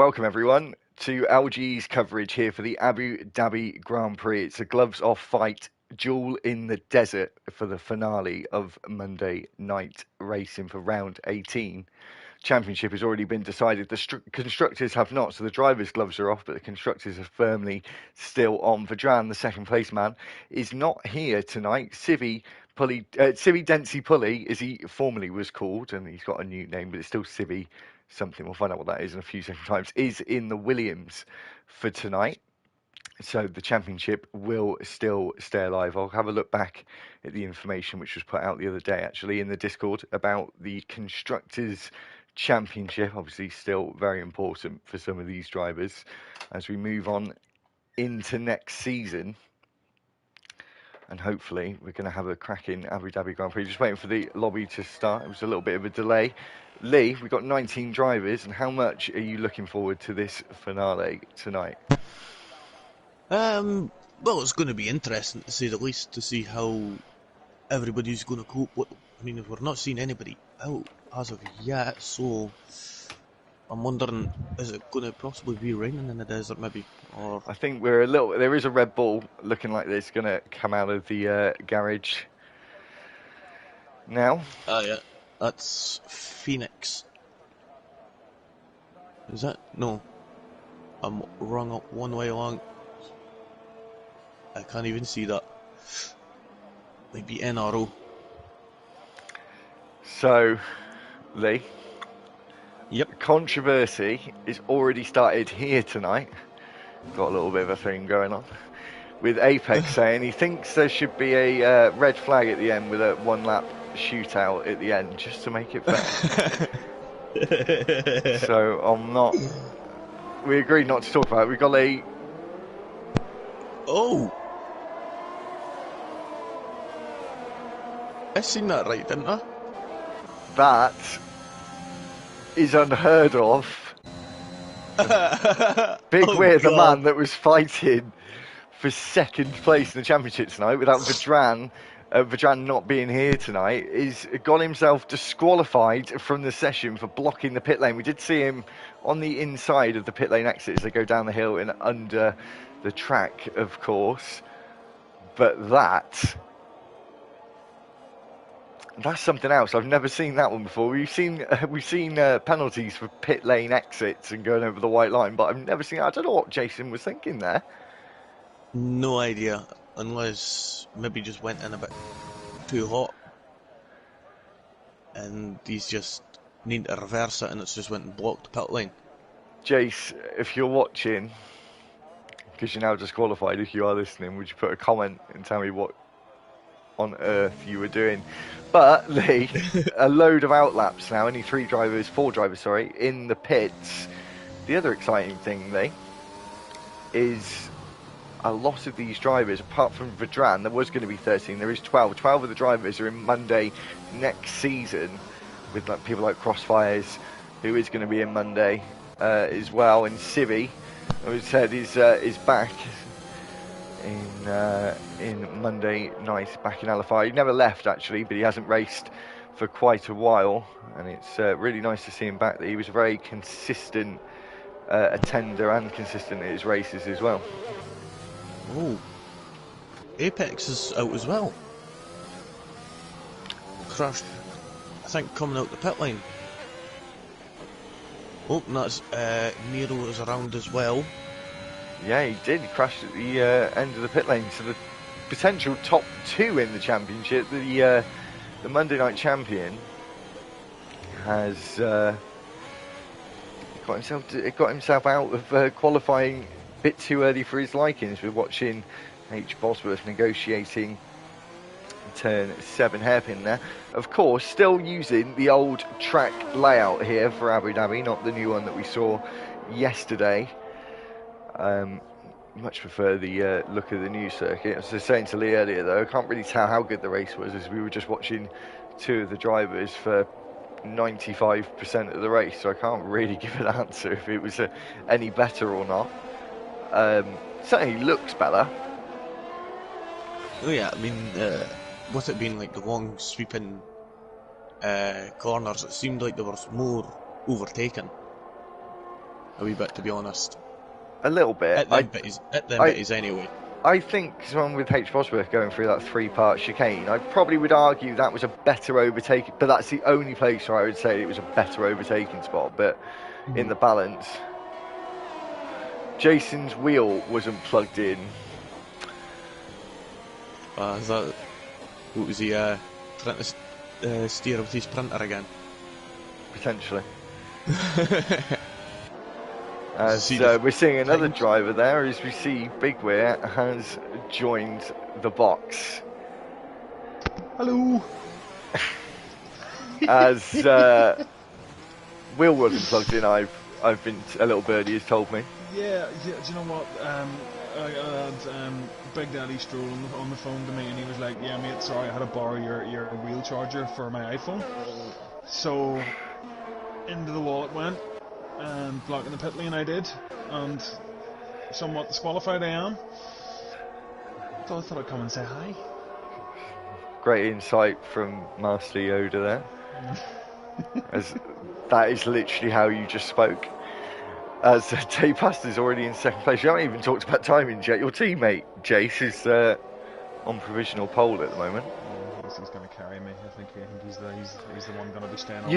Welcome everyone to LGE's coverage here for the Abu Dhabi Grand Prix. It's a gloves-off fight, duel in the desert for the finale of Monday night racing for round 18. Championship has already been decided. The constructors have not, so the drivers' gloves are off, but the constructors are firmly still on. Vedran, the second place man, is not here tonight. Civi Dempsey Pulley, as he formerly was called, and he's got a new name, but it's still Civi something. We'll find out what that is in a few second times. Is in the Williams for tonight. So the championship will still stay alive. I'll have a look back at the information which was put out the other day, actually, in the Discord about the constructors' championship. Obviously, still very important for some of these drivers as we move on into next season. And hopefully, we're going to have a cracking Abu Dhabi Grand Prix. Just waiting for the lobby to start. It was a little bit of a delay. Lee, we've got 19 drivers, and how much are you looking forward to this finale tonight? Well, it's going to be interesting to say the least, to see how everybody's going to cope. I mean, we're not seeing anybody out as of yet, so I'm wondering, is it going to possibly be raining in the desert, maybe? Or I think there is a Red Bull looking like it's going to come out of the garage now. yeah, that's Phoenix. Is that? No, I'm wrong up one way along. I can't even see that. Maybe NRO. So, Lee. Yep. Controversy is already started here tonight. Got a little bit of a thing going on. With Apex saying he thinks there should be a red flag at the end with a one-lap shootout at the end, just to make it fair. So, I'm not... We agreed not to talk about it. We got a... Oh! I seen that right, didn't I? That is unheard of. Big Weir, the man that was fighting for second place in the championship tonight, without Vedran not being here tonight, got himself disqualified from the session for blocking the pit lane. We did see him on the inside of the pit lane exit as they go down the hill and under the track, of course. But that's something else. I've never seen that one before. We've seen penalties for pit lane exits and going over the white line, but I've never seen. I don't know what Jason was thinking there. No idea, unless maybe just went in a bit too hot, and he's just need to reverse it, and it's just went and blocked the pit lane. Jace, if you're watching, because you're now disqualified, if you are listening, would you put a comment and tell me what on earth you were doing? But Lee, a load of outlaps now, only four drivers, in the pits. The other exciting thing, Lee, is a lot of these drivers, apart from Vedran, there was going to be 13, there is 12. 12 of the drivers are in Monday next season, with people like Crossfires, who is going to be in Monday as well, and Civi, who said is back in Monday night back in LFR. He never left actually, but he hasn't raced for quite a while, and it's really nice to see him back. He was a very consistent attender and consistent at his races as well. Oh, Apex is out as well. Crashed, I think, coming out the pit lane. Oh, and that's Nero is around as well. Yeah, he did. He crashed at the end of the pit lane. So the potential top two in the championship, the Monday night champion, has got himself out of qualifying a bit too early for his likings. We're watching H. Bosworth negotiating turn 7 hairpin there. Of course, still using the old track layout here for Abu Dhabi, not the new one that we saw yesterday. Much prefer the look of the new circuit. As I was saying to Lee earlier, though, I can't really tell how good the race was, as we were just watching two of the drivers for 95% of the race, so I can't really give an answer if it was any better or not. Certainly looks better. Oh yeah, I mean, with it being like the long sweeping corners, it seemed like there was more overtaken. a wee bit, to be honest. A little bit. At them I, bitties anyway. I think someone with H. Bosworth going through that 3-part chicane, I probably would argue that was a better overtaking, but that's the only place where I would say it was a better overtaking spot. But in the balance, Jason's wheel wasn't plugged in. Is that what was he trying to steer with his printer again? Potentially. As we're seeing another driver there, as we see Bigweir has joined the box. Hello. As Will wasn't plugged in, I've been, a little birdie has told me. Yeah. Do you know what? I had Big Daddy Stroll on the phone to me, and he was like, "Yeah, mate, sorry, I had to borrow your wheel charger for my iPhone." So into the wall it went, and blocking the pit lane I did, and somewhat disqualified I am. So I thought I'd come and say hi. Great insight from Master Yoda there. As that is literally how you just spoke. As Dave Paster's already in second place. You haven't even talked about timing yet. Your teammate Jace is on provisional pole at the moment. Yeah, he's going to carry me. I think he's the one going to be staying on.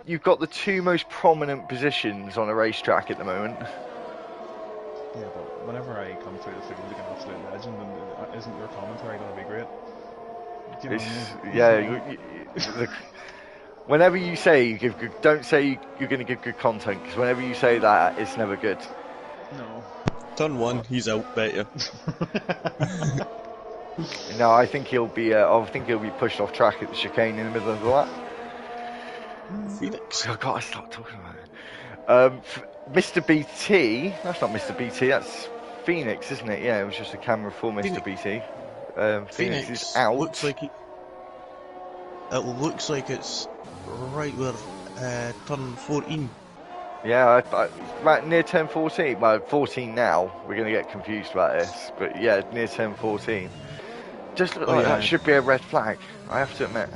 You've got the two most prominent positions on a racetrack at the moment. Yeah, but whenever I come through the field like an absolute legend, and isn't your commentary going to be great? Do you know what I mean? Whenever you say you give good, don't say you're going to give good content, because whenever you say that, it's never good. No. Turn one, he's out, bet you. No, I think he'll be pushed off track at the chicane in the middle of the lap. Phoenix. I've got to stop talking about it. Mr. BT, that's not Mr. BT, that's Phoenix, isn't it? Yeah, it was just a camera for Mr. BT. Phoenix is out. It looks like it's right where turn 14. Yeah, right near turn 14. Well, 14 now. We're going to get confused about this. But yeah, near turn 14. Just look like that should be a red flag, I have to admit.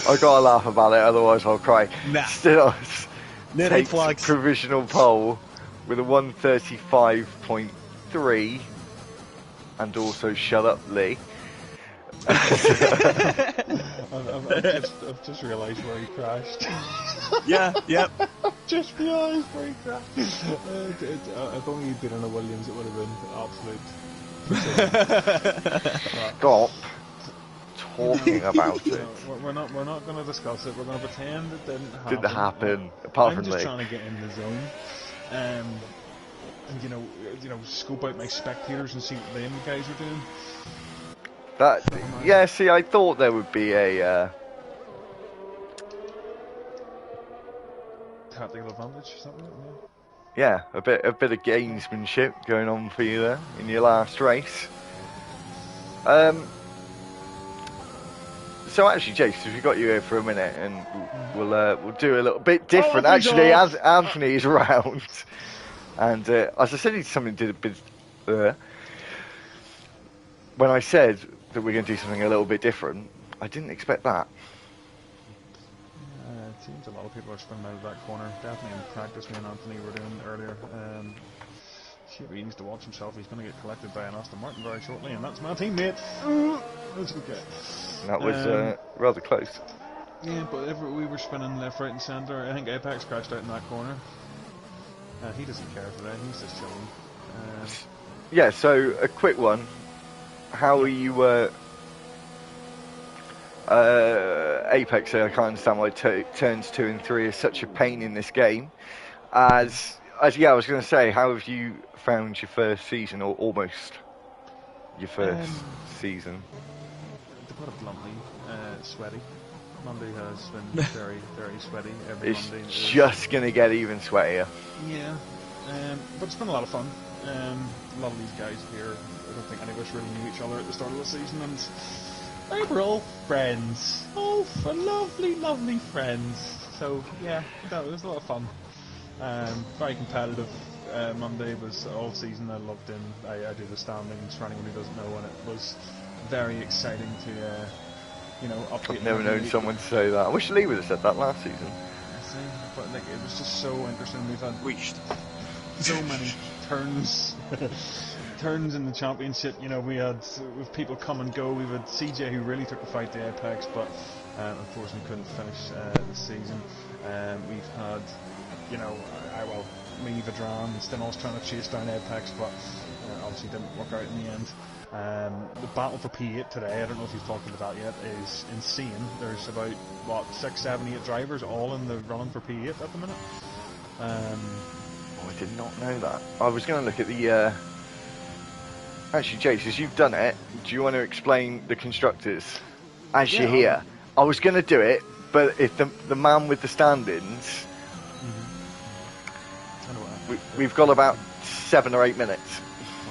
I gotta laugh about it, otherwise I'll cry. Nah. Still, No red flags. Provisional pole with a 135.3, and also shut up, Lee. I've just realised where he crashed. Yep. I've just realised where he crashed. If only he'd been in a Williams, it would have been absolute. Stop talking about it. We're not going to discuss it. We're going to pretend it didn't happen. Apart I'm from just me. trying to get in the zone, and scope out my spectators and see what them guys are doing. See, I thought there would be a tactical advantage or something. Yeah, a bit of gamesmanship going on for you there in your last race. So actually, Jason, we've got you here for a minute, and we'll do a little bit different. Actually, as Anthony is around, and as I said, he's something did a bit. When I said that we're going to do something a little bit different, I didn't expect that. It seems a lot of people are spinning out of that corner. Definitely in practice, me and Anthony were doing earlier. He needs to watch himself. He's going to get collected by an Aston Martin very shortly, and that's my teammate. That's okay. That was rather close. Yeah, but we were spinning left, right, and centre. I think Apex crashed out in that corner. He doesn't care for that. He's just chilling. Yeah. So a quick one. How are you? Apex, I can't understand why turns 2 and 3 is such a pain in this game. As I was going to say, how have you found your first season, or almost your first season? To put it bluntly, sweaty. Monday has been very, very sweaty. It's Monday just going to get even sweatier. Yeah, but it's been a lot of fun. A lot of these guys here, I don't think any of us really knew each other at the start of the season, and they were all friends. All lovely, lovely friends. So yeah, that was a lot of fun. Very competitive. Monday was all season. I loved in. I do the standings for anyone who doesn't know, and it was very exciting to you know, I've updating never every known week. someone to say that. I wish Lee would have said that last season. See, but like it was just so interesting. We've had Wished. so many turns turns in the championship. You know, we had with people come and go. We've had CJ who really took the fight to Apex, but unfortunately couldn't finish the season. We've had, you know, me, Vedran, and Stinos trying to chase down Apex, but obviously didn't work out in the end. The battle for P8 today, I don't know if you've talked about that yet, is insane. There's about, 6, 7, 8 drivers all in the running for P8 at the minute. Oh, I did not know that. I was going to look at the... Actually, Jace, as you've done it, do you want to explain the constructors as you're here? I was going to do it, but if the man with the stand-ins... We've got about 7 or 8 minutes.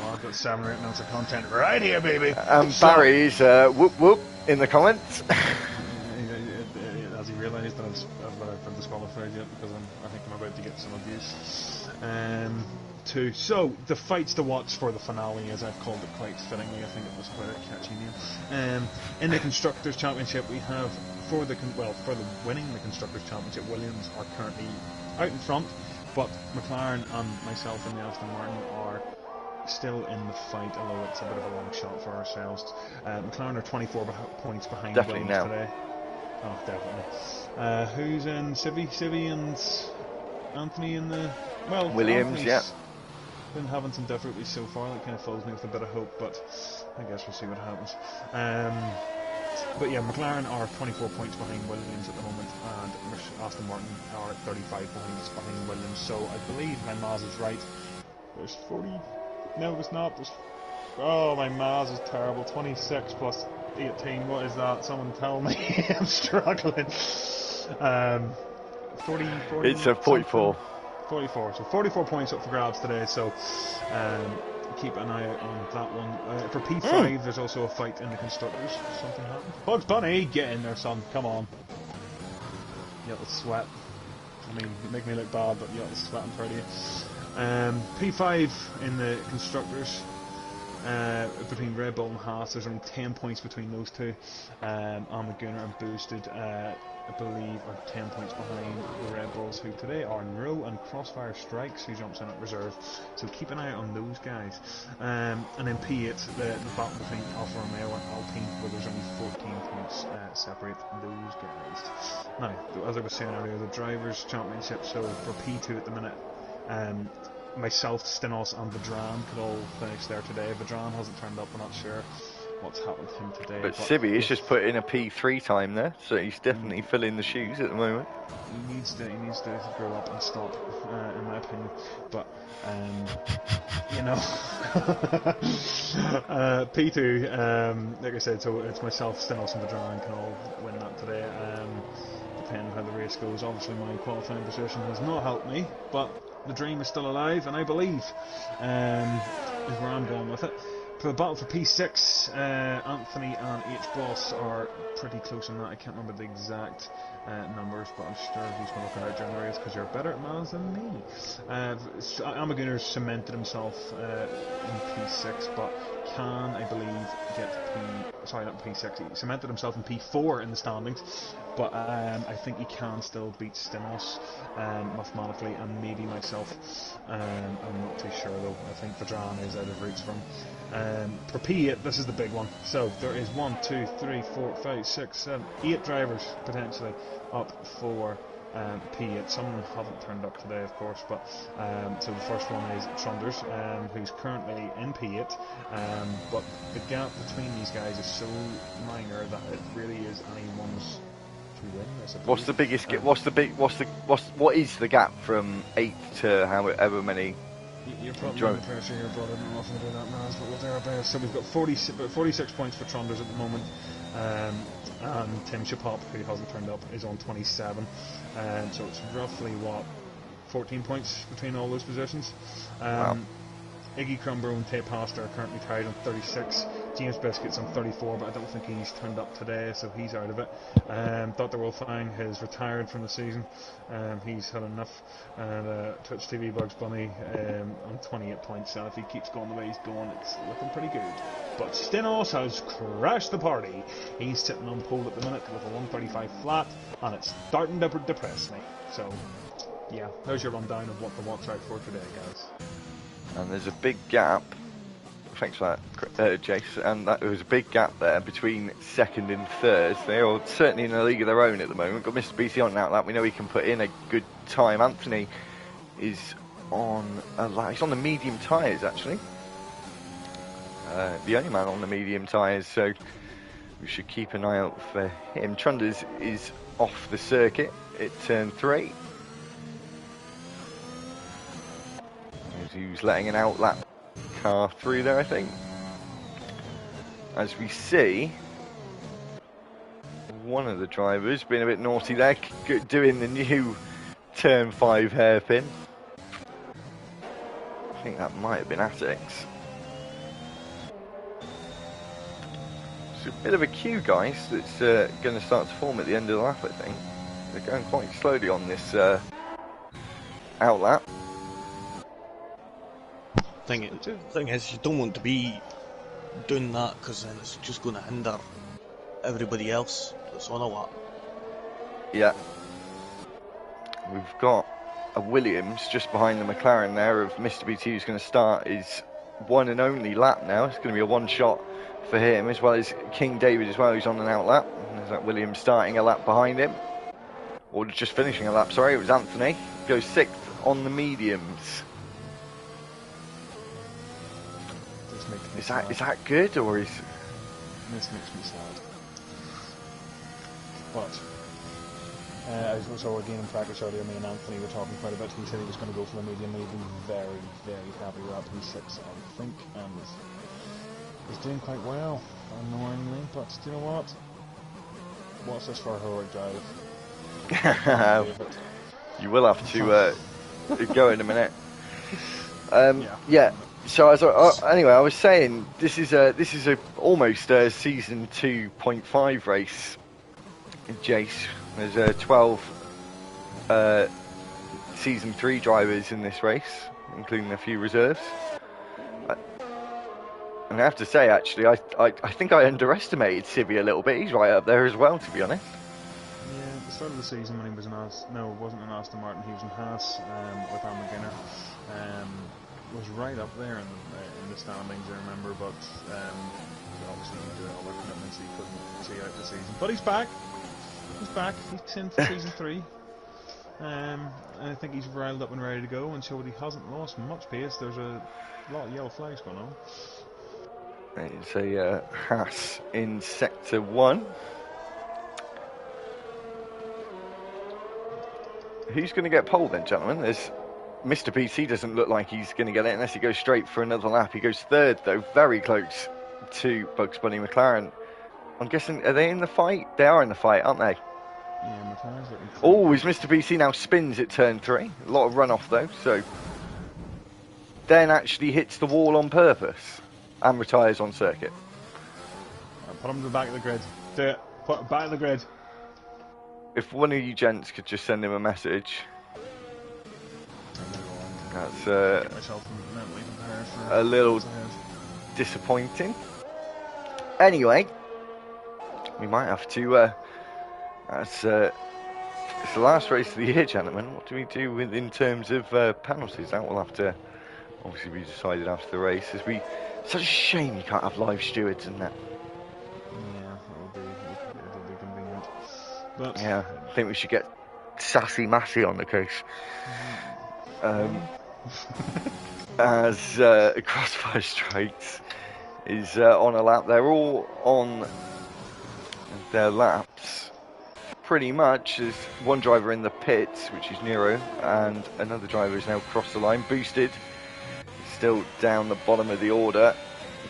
Oh, I've got 7 or 8 minutes of content right here, baby. Barry's whoop whoop in the comments. Has he realised that I've been disqualified yet because I think I'm about to get some abuse. So the fights to watch for the finale, as I've called it quite fittingly, I think it was quite a catchy name. In the Constructors' Championship, we have for the winning the Constructors' Championship, Williams are currently out in front, but McLaren and myself and the Aston Martin are still in the fight, although it's a bit of a long shot for ourselves. McLaren are 24 points behind Definitely Williams now. today. Oh, definitely. Who's in Civi and Anthony in the... Well, Williams, Anthony's yeah. been having some difficulties so far. That kind of fills me with a bit of hope, but I guess we'll see what happens. But yeah, McLaren are 24 points behind Williams at the moment, and Aston Martin are 35 points behind Williams. So I believe my Maz is right. There's 40... No, it's not. Oh, my Maz is terrible. 26 plus 18. What is that? Someone tell me. I'm struggling. 40. It's a 44. 44. So 44 points up for grabs today. So keep an eye out on that one. For P5, there's also a fight in the constructors. Something happened. Bugs Bunny, get in there, son. Come on. You got the sweat. I mean, you make me look bad, but you got the sweat. I'm proud of you. P5 in the constructors, between Red Bull and Haas, there's only 10 points between those two. Gunnar and Boosted, I believe, are 10 points behind the Red Bulls, who today are in row, and Crossfire Strikes, who jumps in at reserve. So keep an eye out on those guys. And then P8, the battle between Alfa Romeo and Alpine, where there's only 14 points separate those guys. Now, as I was saying earlier, the Drivers' Championship, so for P2 at the minute, myself, Stinos and Vedran could all finish there today. Vedran hasn't turned up, we're not sure what's happened to him today. But Civi has just put in a P3 time there, so he's definitely filling the shoes at the moment. He needs to grow up and stop, in my opinion. But you know, P2, like I said, so it's myself, Stinos and Vedran can all win that today. Depending on how the race goes. Obviously my qualifying position has not helped me, but the dream is still alive, and I believe is where I'm going with it. For the battle for P6, Anthony and H-Boss are pretty close on that. I can't remember the exact numbers, but I'm sure he's going to look it out during the race because you're better at maths than me. Amagunner's cemented himself in P6, but can, I believe, get not P6, he cemented himself in P4 in the standings, but I think he can still beat Stinos mathematically, and maybe myself. I'm not too sure though. I think Vedran is out of reach from. For P8, this is the big one. So there is 1, 2, 3, 4, 5, 6, 7, 8 drivers potentially up for P8. Some haven't turned up today, of course, but so the first one is Trunders, who's currently in P8, but the gap between these guys is so minor that it really is anyone's to win. What's the biggest? What is the gap from 8 to however many? You're probably under pressure here, brother. I don't know if I'm doing that now, but we're thereabouts. So we've got 46 points for Trunders at the moment. And Tim Chapop, who hasn't turned up, is on 27. So it's roughly, 14 points between all those positions. Wow. Iggy Crumbro and Tate Pastor are currently tied on 36. James Biscuit's on 34, but I don't think he's turned up today, so he's out of it. Dr. Wolfang has retired from the season. He's had enough. And Twitch TV Bugs Bunny on 28 points, and if he keeps going the way he's going, it's looking pretty good. But Stinos has crashed the party. He's sitting on pole at the minute with a 135 flat, and it's starting to depress me. So, yeah, there's your rundown of what to watch out for today, guys. And there's a big gap. Thanks for that, Jace. And there was a big gap there between second and third. They're all certainly in a league of their own at the moment. Got Mr. BC on now. That we know he can put in a good time. Anthony is on he's on the medium tyres actually. The only man on the medium tyres, so we should keep an eye out for him. Trunders is off the circuit at turn 3. He was letting an outlap car through there, I think. As we see, one of the drivers being a bit naughty there, doing the new turn 5 hairpin. I think that might have been Atix. It's a bit of a queue, guys, that's going to start to form at the end of the lap, I think. They're going quite slowly on this outlap. Thing is, you don't want to be doing that because then it's just going to hinder everybody else that's on a lap. Yeah. We've got a Williams just behind the McLaren there of Mr. BT, who's going to start his one and only lap now. It's going to be a one shot for him, as well as King David as well, who's on an out lap. And there's that Williams starting a lap behind him. Or just finishing a lap, sorry, it was Anthony. Goes 6th on the mediums. Is that good, or is... This makes me sad. But, so again in practice earlier, me and Anthony were talking quite a bit. He said he was going to go for the medium. He'd be very, very happy with that. He's 6, I think, and he's doing quite well, annoyingly. But do you know what? What's this for a heroic drive? You will have to go in a minute. Yeah. So anyway, I was saying this is a almost a season 2.5 race. Jace, there's 12 season 3 drivers in this race, including a few reserves. And I have to say, actually, I think I underestimated Sibby a little bit. He's right up there as well, to be honest. Yeah, at the start of the season when he was in it wasn't in Aston Martin, he was in Haas with Al McGinner. Was right up there in the standings, I remember, but obviously due to other commitments he couldn't see out the season. But he's back. He's in season 3. And I think he's riled up and ready to go and showed he hasn't lost much pace. There's a lot of yellow flags going on. It's a Haas in sector 1. Who's going to get pole then, gentlemen? There's Mr. PC doesn't look like he's going to get it unless he goes straight for another lap. He goes 3rd, though, very close to Bugs Bunny McLaren. I'm guessing, are they in the fight? They are in the fight, aren't they? Yeah, McLaren's looking for... Oh, is Mr. PC now spins at turn 3. A lot of runoff, though, so... Then actually hits the wall on purpose and retires on circuit. Put him to the back of the grid. Do it. Put him back of the grid. If one of you gents could just send him a message... That's a little disappointing. Anyway, we might have to. It's the last race of the year, gentlemen. What do we do in terms of penalties? That will have to obviously be decided after the race. Such a shame you can't have live stewards in that. Yeah, it'll be convenient. But yeah, I think we should get Sassy Massey on the case. As Crossfire Strikes is on a lap. They're all on their laps pretty much. There's one driver in the pits, which is Nero, and another driver is now crossed the line. Boosted, still down the bottom of the order.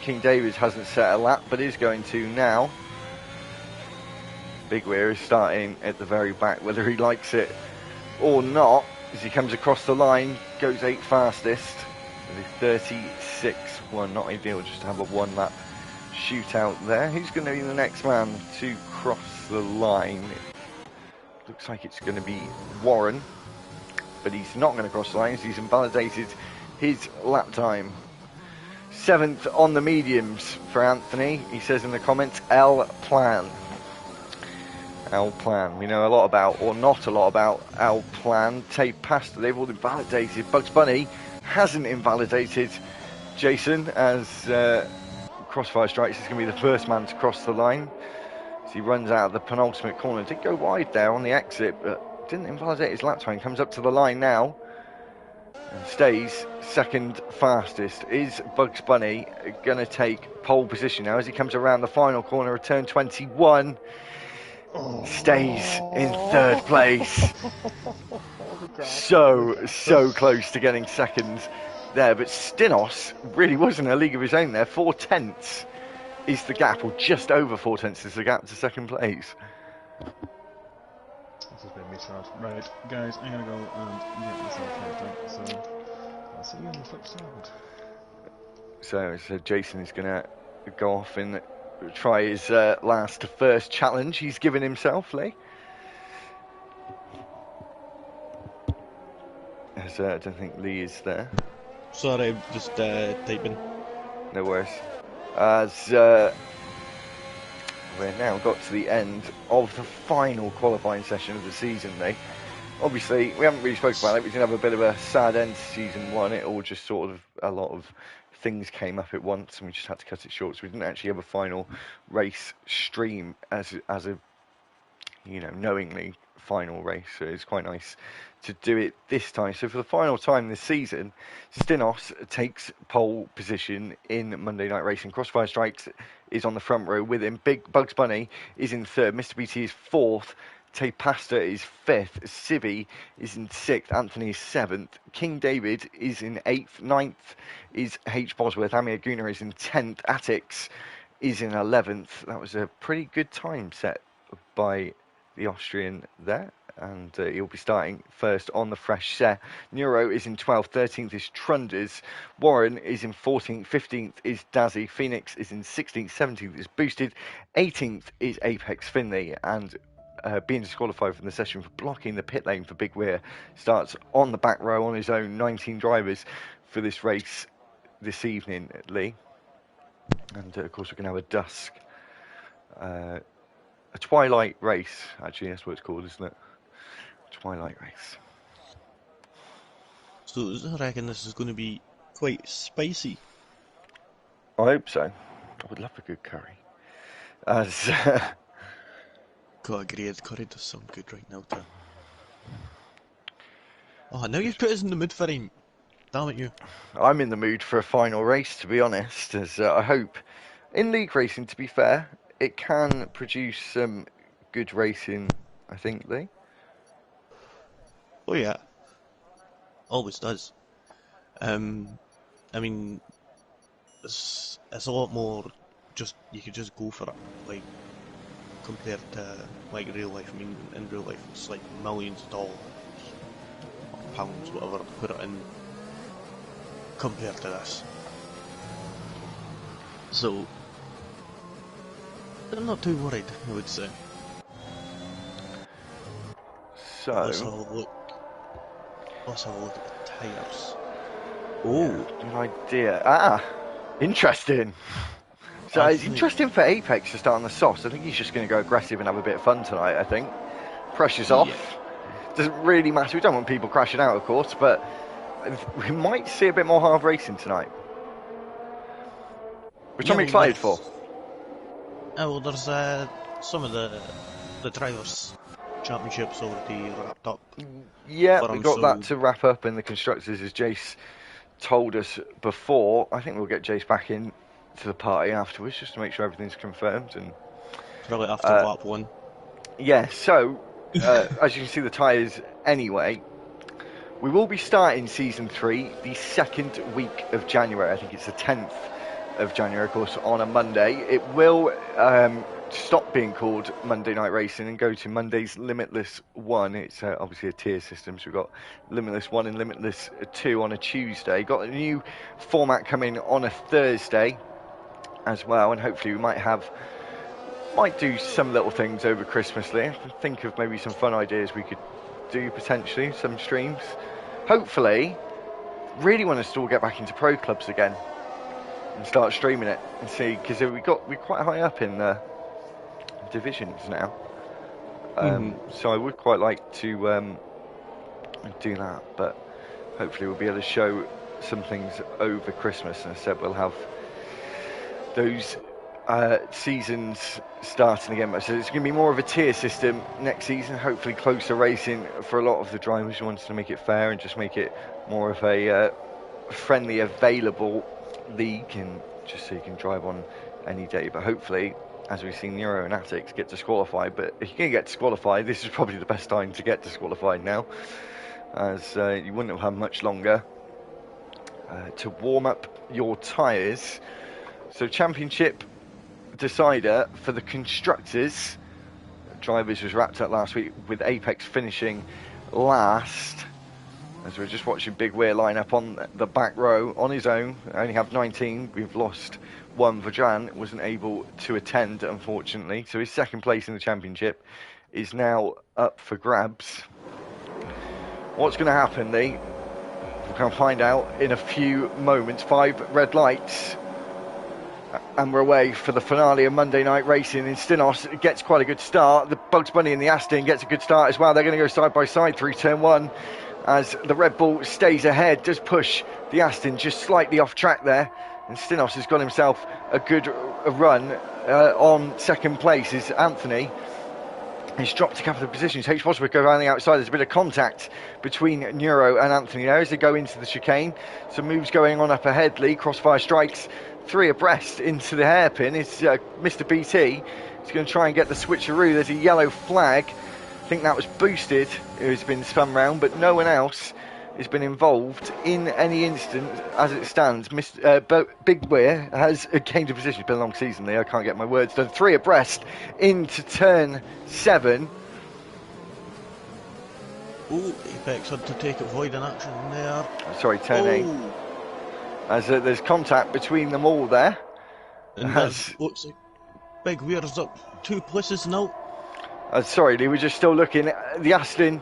King David hasn't set a lap, but is going to now. Big Weir is starting at the very back, whether he likes it or not. As he comes across the line, goes 8th fastest with a 36.1. Not ideal just to have a 1 lap shootout there. Who's going to be the next man to cross the line? Looks like it's going to be Warren, but he's not going to cross the line as he's invalidated his lap time. 7th on the mediums for Anthony. He says in the comments, L Plan. L Plan. We know a lot about, or not a lot about, L Plan. Tape Pasta, they've all invalidated. Bugs Bunny hasn't invalidated Jason, as Crossfire Strikes is going to be the first man to cross the line. As he runs out of the penultimate corner. Did go wide there on the exit, but didn't invalidate his lap time. Comes up to the line now and stays second fastest. Is Bugs Bunny going to take pole position now as he comes around the final corner of turn 21? Stays in third place. So close to getting second there, but Stinos really was in a league of his own there. 4/10 is the gap, or just over 4/10 is the gap to second place. This has been me short. Right, guys, I'm gonna go and get myself haircut, so I'll see you on the flip side. So Jason is gonna go off and try his last to first challenge he's given himself, Lee. As I don't think Lee is there. Sorry, I'm just typing. No worries. As we're now got to the end of the final qualifying session of the season, Lee. Obviously, we haven't really spoken about it. We did have a bit of a sad end to season one. It all just sort of, a lot of things came up at once, and we just had to cut it short. So we didn't actually have a final race stream as a, you know, knowingly final race. So it's quite nice to do it this time. So for the final time this season, Stinos takes pole position in Monday Night Racing. Crossfire Strikes is on the front row with him. Big Bugs Bunny is in third. Mr. BT is fourth. Tay Pasta is fifth. Sibby is in sixth. Anthony is seventh. King David is in eighth. Ninth is H. Bosworth. Amir Guna is in 10th. Atix is in 11th. That was a pretty good time set by the Austrian there, and he'll be starting first on the fresh set. Neuro is in 12th, 13th is Trunders, Warren is in 14th, 15th is Dazzy, Phoenix is in 16th, 17th is Boosted, 18th is Apex Finley, and being disqualified from the session for blocking the pit lane for Big Weir starts on the back row on his own. 19 drivers for this race this evening, Lee. And of course we're going to have a dusk, a twilight race, actually, that's what it's called, isn't it? Twilight race. So I reckon this is going to be quite spicy. I hope so. I would love a good curry. As God, great. Curry does sound good right now, too. Oh, now you've put us in the mood for him. Damn it, you. I'm in the mood for a final race, to be honest, as I hope, in league racing, to be fair, it can produce some good racing, I think, Lee. Oh yeah, always does. I mean, it's a lot more. Just you could just go for it, like compared to like real life. I mean, in real life, it's like millions of dollars, or pounds, whatever, to put it in. Compared to this, so I'm not too worried, I would say. So Let's have a look. Let's have a look at the tyres. Oh, good idea. Interesting. So it's interesting for Apex to start on the softs. I think he's just going to go aggressive and have a bit of fun tonight, I think. Pressure's off. Doesn't really matter. We don't want people crashing out, of course, but we might see a bit more hard racing tonight. Which I'm excited for. Oh, well, there's some of the drivers' championships already wrapped up. Yeah, we got that to wrap up in the constructors, as Jace told us before. I think we'll get Jace back in to the party afterwards just to make sure everything's confirmed. And probably after lap one. Yeah, so as you can see the tyres anyway, we will be starting season 3 the second week of January. I think it's the 10th of January, of course, on a Monday. It will stop being called Monday Night Racing and go to Monday's Limitless 1. It's obviously a tier system, so we've got Limitless 1 and Limitless 2 on a Tuesday. Got a new format coming on a Thursday. as well, and hopefully we might do some little things over Christmas, Lee. Think of maybe some fun ideas we could do potentially, some streams. Hopefully, really want us to all get back into pro clubs again and start streaming it and see, because we're quite high up in the divisions now. So I would quite like to do that, but hopefully we'll be able to show some things over Christmas. And I said we'll have those seasons starting again. So it's going to be more of a tier system next season, hopefully closer racing for a lot of the drivers who wanted to make it fair and just make it more of a friendly, available league, and just so you can drive on any day. But hopefully, as we've seen Nero and Attics get disqualified, but if you're going to get disqualified, this is probably the best time to get disqualified now, as you wouldn't have had much longer to warm up your tyres. So championship decider for the constructors drivers was wrapped up last week, with Apex finishing last, as we're just watching Big Weir line up on the back row on his own. Only have 19. We've lost one. Vajan wasn't able to attend, unfortunately, so his second place in the championship is now up for grabs. What's going to happen, Lee? We're going to find out in a few moments. 5 red lights, and we're away for the finale of Monday night racing. In Stinos, it gets quite a good start. The Bugs Bunny and the Aston gets a good start as well. They're going to go side by side through turn 1, as the Red Bull stays ahead, does push the Aston just slightly off track there. And Stinos has got himself a good run. On second place is Anthony. He's dropped a couple of positions. H. Bosworth go around the outside. There's a bit of contact between Neuro and Anthony there as they go into the chicane. Some moves going on up ahead. Lee, crossfire strikes 3 abreast into the hairpin. It's Mr. BT. He's going to try and get the switcheroo. There's a yellow flag. I think that was Boosted, who's been spun round, but no one else has been involved in any instant as it stands. Big Weir has gained a position. It's been a long season there. I can't get my words done. 3 abreast into turn 7. Oh, Apex had to take it void in action there. Sorry, turn 8. As there's contact between them all there. And that looks like Big Weir's up 2 places now. Sorry, Lee, we're just still looking at the Aston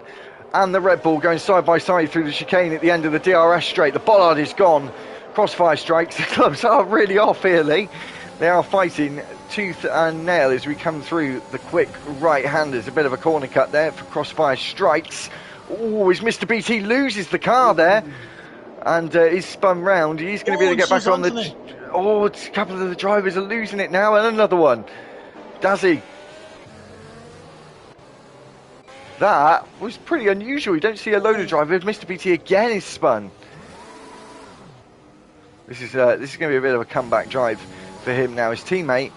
and the Red Bull going side by side through the chicane at the end of the DRS straight. The bollard is gone. Crossfire strikes. The clubs are really off here, Lee. They are fighting tooth and nail as we come through the quick right-handers. A bit of a corner cut there for Crossfire strikes. Oh, as Mr. BT loses the car there and is spun round. He's going to be able to get back on the... Oh, a couple of the drivers are losing it now, and another one. Dazzy. That was pretty unusual. You don't see a loader driver. Mr. BT again is spun. This is going to be a bit of a comeback drive for him now. His teammate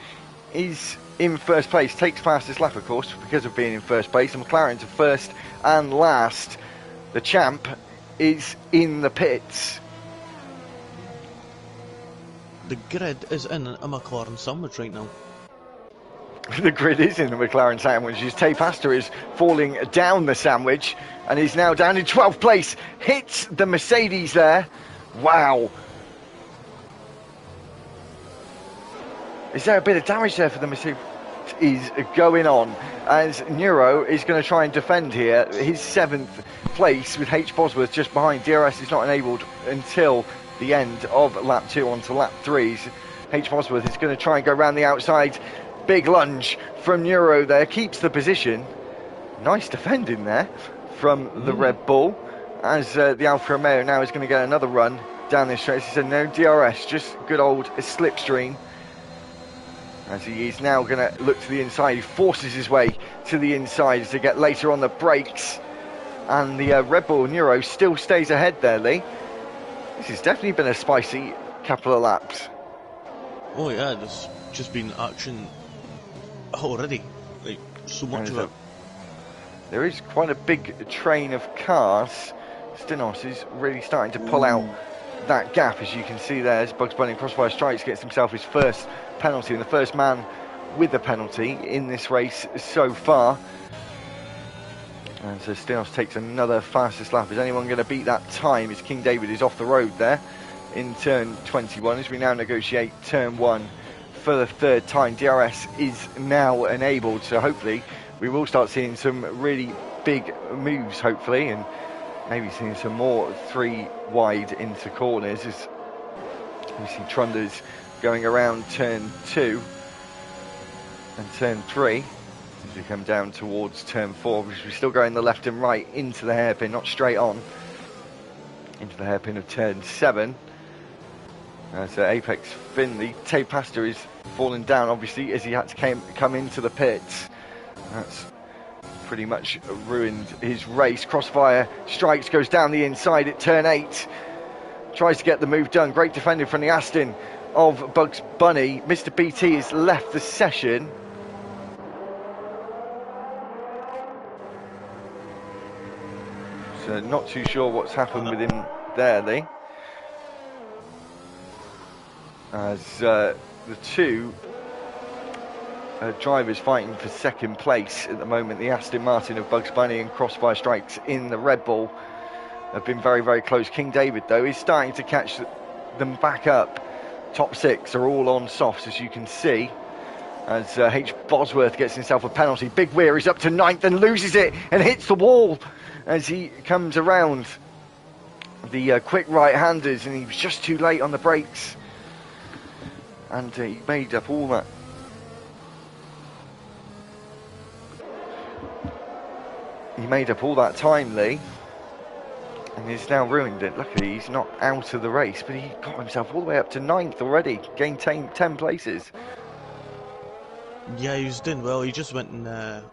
is in first place, takes fastest lap, of course, because of being in first place. And McLaren to first and last. The champ is in the pits. The grid is in a McLaren sandwich right now. The grid is in the McLaren sandwich. His Tay Pastor is falling down the sandwich and is now down in 12th place. Hits the Mercedes there. Wow. Is there a bit of damage there for the Mercedes? Is going on as Neuro is going to try and defend here. His 7th place with H. Bosworth just behind. DRS is not enabled until the end of lap 2 onto lap 3. H. Bosworth is going to try and go around the outside. Big lunge from Neuro there, keeps the position. Nice defending there from the Red Bull, as the Alfa Romeo now is going to get another run down this stretch. He said no DRS, just good old slipstream. As he is now going to look to the inside, he forces his way to the inside as they get later on the brakes. And the Red Bull Neuro still stays ahead there, Lee. This has definitely been a spicy couple of laps. Oh yeah, there's just been action already, like so much of it. There is quite a big train of cars. Stinos is really starting to pull out that gap, as you can see there, as Bugs Bunny Crossfire Strikes gets himself his first penalty, and the first man with the penalty in this race so far. And so Stinos takes another fastest lap. Is anyone going to beat that time? As King David is off the road there in turn 21, as we now negotiate turn 1 for the third time. DRS is now enabled, so hopefully we will start seeing some really big moves, hopefully, and maybe seeing some more 3 wide into corners as we see Trunders going around turn 2 and turn 3 as we come down towards turn 4, because we're still going the left and right into the hairpin, not straight on into the hairpin of turn 7. As Apex Finn, the tape pasta is falling down, obviously, as he had to come into the pits. That's pretty much ruined his race. Crossfire strikes, goes down the inside at turn 8. Tries to get the move done. Great defending from the Aston of Bugs Bunny. Mr. BT has left the session. So not too sure what's happened with him there, Lee. As the two drivers fighting for second place at the moment, the Aston Martin of Bugs Bunny and Crossfire Strikes in the Red Bull, have been very, very close. King David, though, is starting to catch them back up. Top 6 are all on softs, as you can see, as H. Bosworth gets himself a penalty. Big Weir is up to 9th and loses it and hits the wall as he comes around the quick right-handers, and he was just too late on the brakes. And he made up all that. He made up all that time, Lee, and he's now ruined it. Luckily, he's not out of the race, but he got himself all the way up to 9th already, gained 10 places. Yeah, he was doing well. He just went and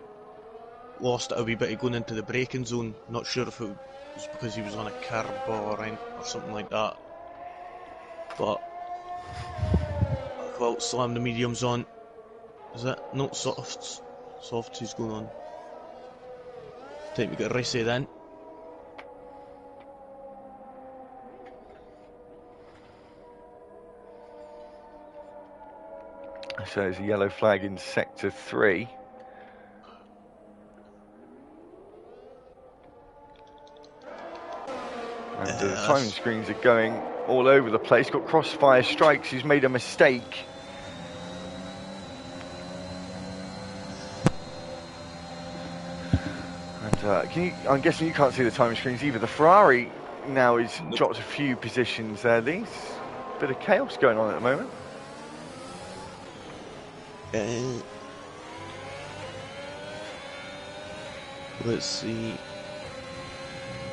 lost a wee bit going into the braking zone. Not sure if it was because he was on a curb or something like that. But well, slam the mediums on. Is it? No, softs. Softs is going on. Time to get racy then. So there's a yellow flag in sector 3. And the timing screens are going all over the place. Got Crossfire Strikes, who's made a mistake. And I'm guessing you can't see the timing screens either. The Ferrari now has dropped a few positions there. There's a bit of chaos going on at the moment. Let's see.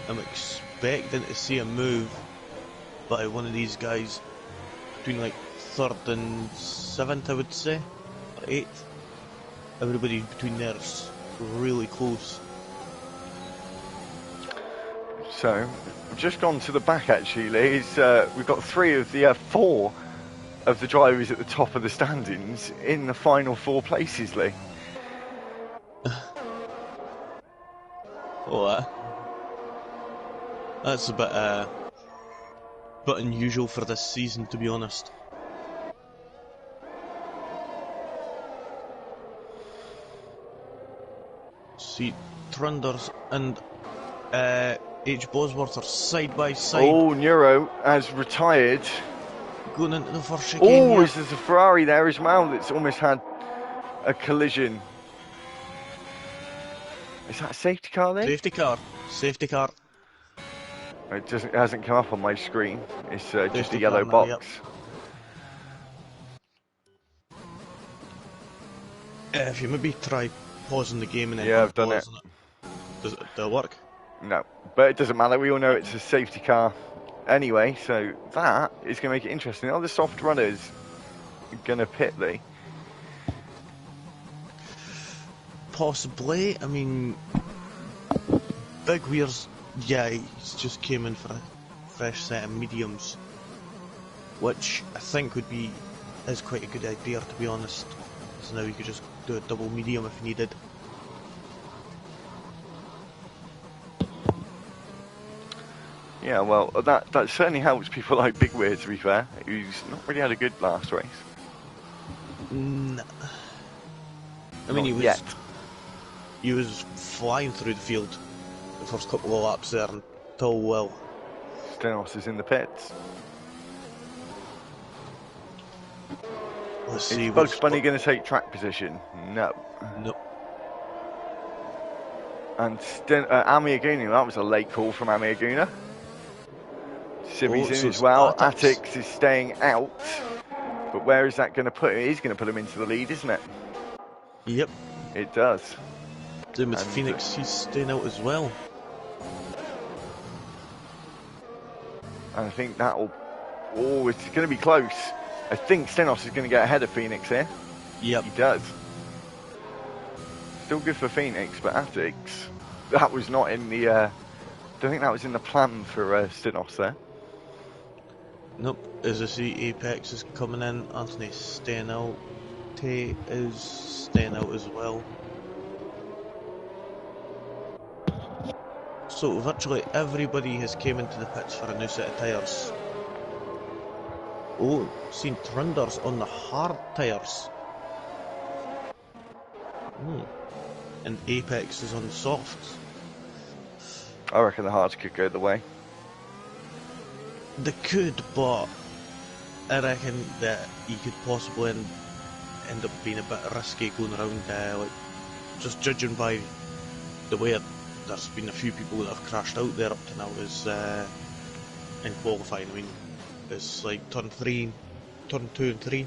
I'm expecting to see a move by one of these guys between like 3rd and 7th, I would say, or 8th. Everybody between there is really close. So, we've just gone to the back actually, Lee. We've got 3 of the 4 of the drivers at the top of the standings in the final 4 places, Lee. Oh, that's a bit unusual for this season, to be honest. See, Trunders and H. Bosworth are side by side. Oh, Neuro has retired. Going into the first chicane. Oh, there's a Ferrari there as well that's almost had a collision. Is that a safety car there? Safety car. Safety car. It hasn't come up on my screen. It's just Safety a yellow car now, box. Yep. If you maybe try pausing the game and then Yeah, I've done it. Does it work? No, but it doesn't matter. We all know it's a safety car anyway, so that is going to make it interesting. Are the soft runners going to pit, Lee? Possibly. I mean, Big Weir's, yeah, he's just came in for a fresh set of mediums, which I think is quite a good idea, to be honest. So now you could just do a double medium if needed. Yeah, well, that certainly helps people like Big Weird, to be fair, who's not really had a good last race. No. I mean, he was flying through the field the first couple of laps there until, well, Stenos is in the pits. Let's Is see Bugs what's... Bunny going to take track position? No. Nope. And Amiaguna, that was a late call from Amiaguna. Simi's Oh, in so as it's well. Atix. Atix is staying out. But where is that going to put him? It is going to put him into the lead, isn't it? Yep. It does. Same with And, Phoenix, he's staying out as well. And I think that'll... Oh, it's going to be close. I think Stenos is going to get ahead of Phoenix here. Yep. He does. Still good for Phoenix, but Atix... That was not in the... I don't think that was in the plan for Stenos there. Nope. As I see, Apex is coming in. Anthony's staying out. Tay is staying out as well. So virtually everybody has came into the pits for a new set of tyres. Oh, seen Trunders on the hard tyres. And Apex is on the softs. I reckon the hards could go the way. They could, but I reckon that you could possibly end up being a bit risky going around, like, just judging by the way there's been a few people that have crashed out there up to now is in qualifying. I mean, it's like turn 2 and 3.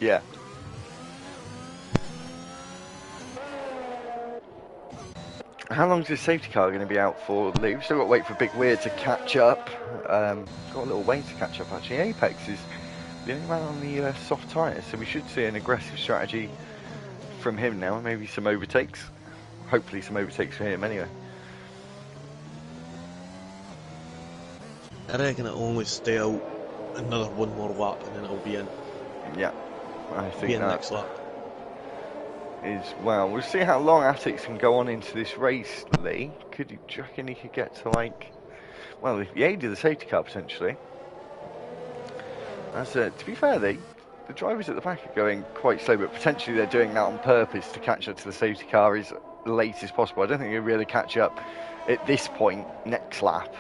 Yeah. How long is this safety car going to be out for, Lee? We've still got to wait for Big Weird to catch up. Got a little way to catch up, actually. Apex is the only man on the soft tyres, so we should see an aggressive strategy from him now, and maybe some overtakes. Hopefully some overtakes for him, anyway. I reckon it'll only stay out another one more lap and then it'll be in. Yeah, I think Be in that next lap. is, well, we'll see how long Atix can go on into this race, Lee. Do you reckon he could get to, like, well, if he aided the safety car potentially. That's to be fair, the drivers at the back are going quite slow, but potentially they're doing that on purpose to catch up to the safety car as late as possible. I don't think he'll really catch up at this point next lap,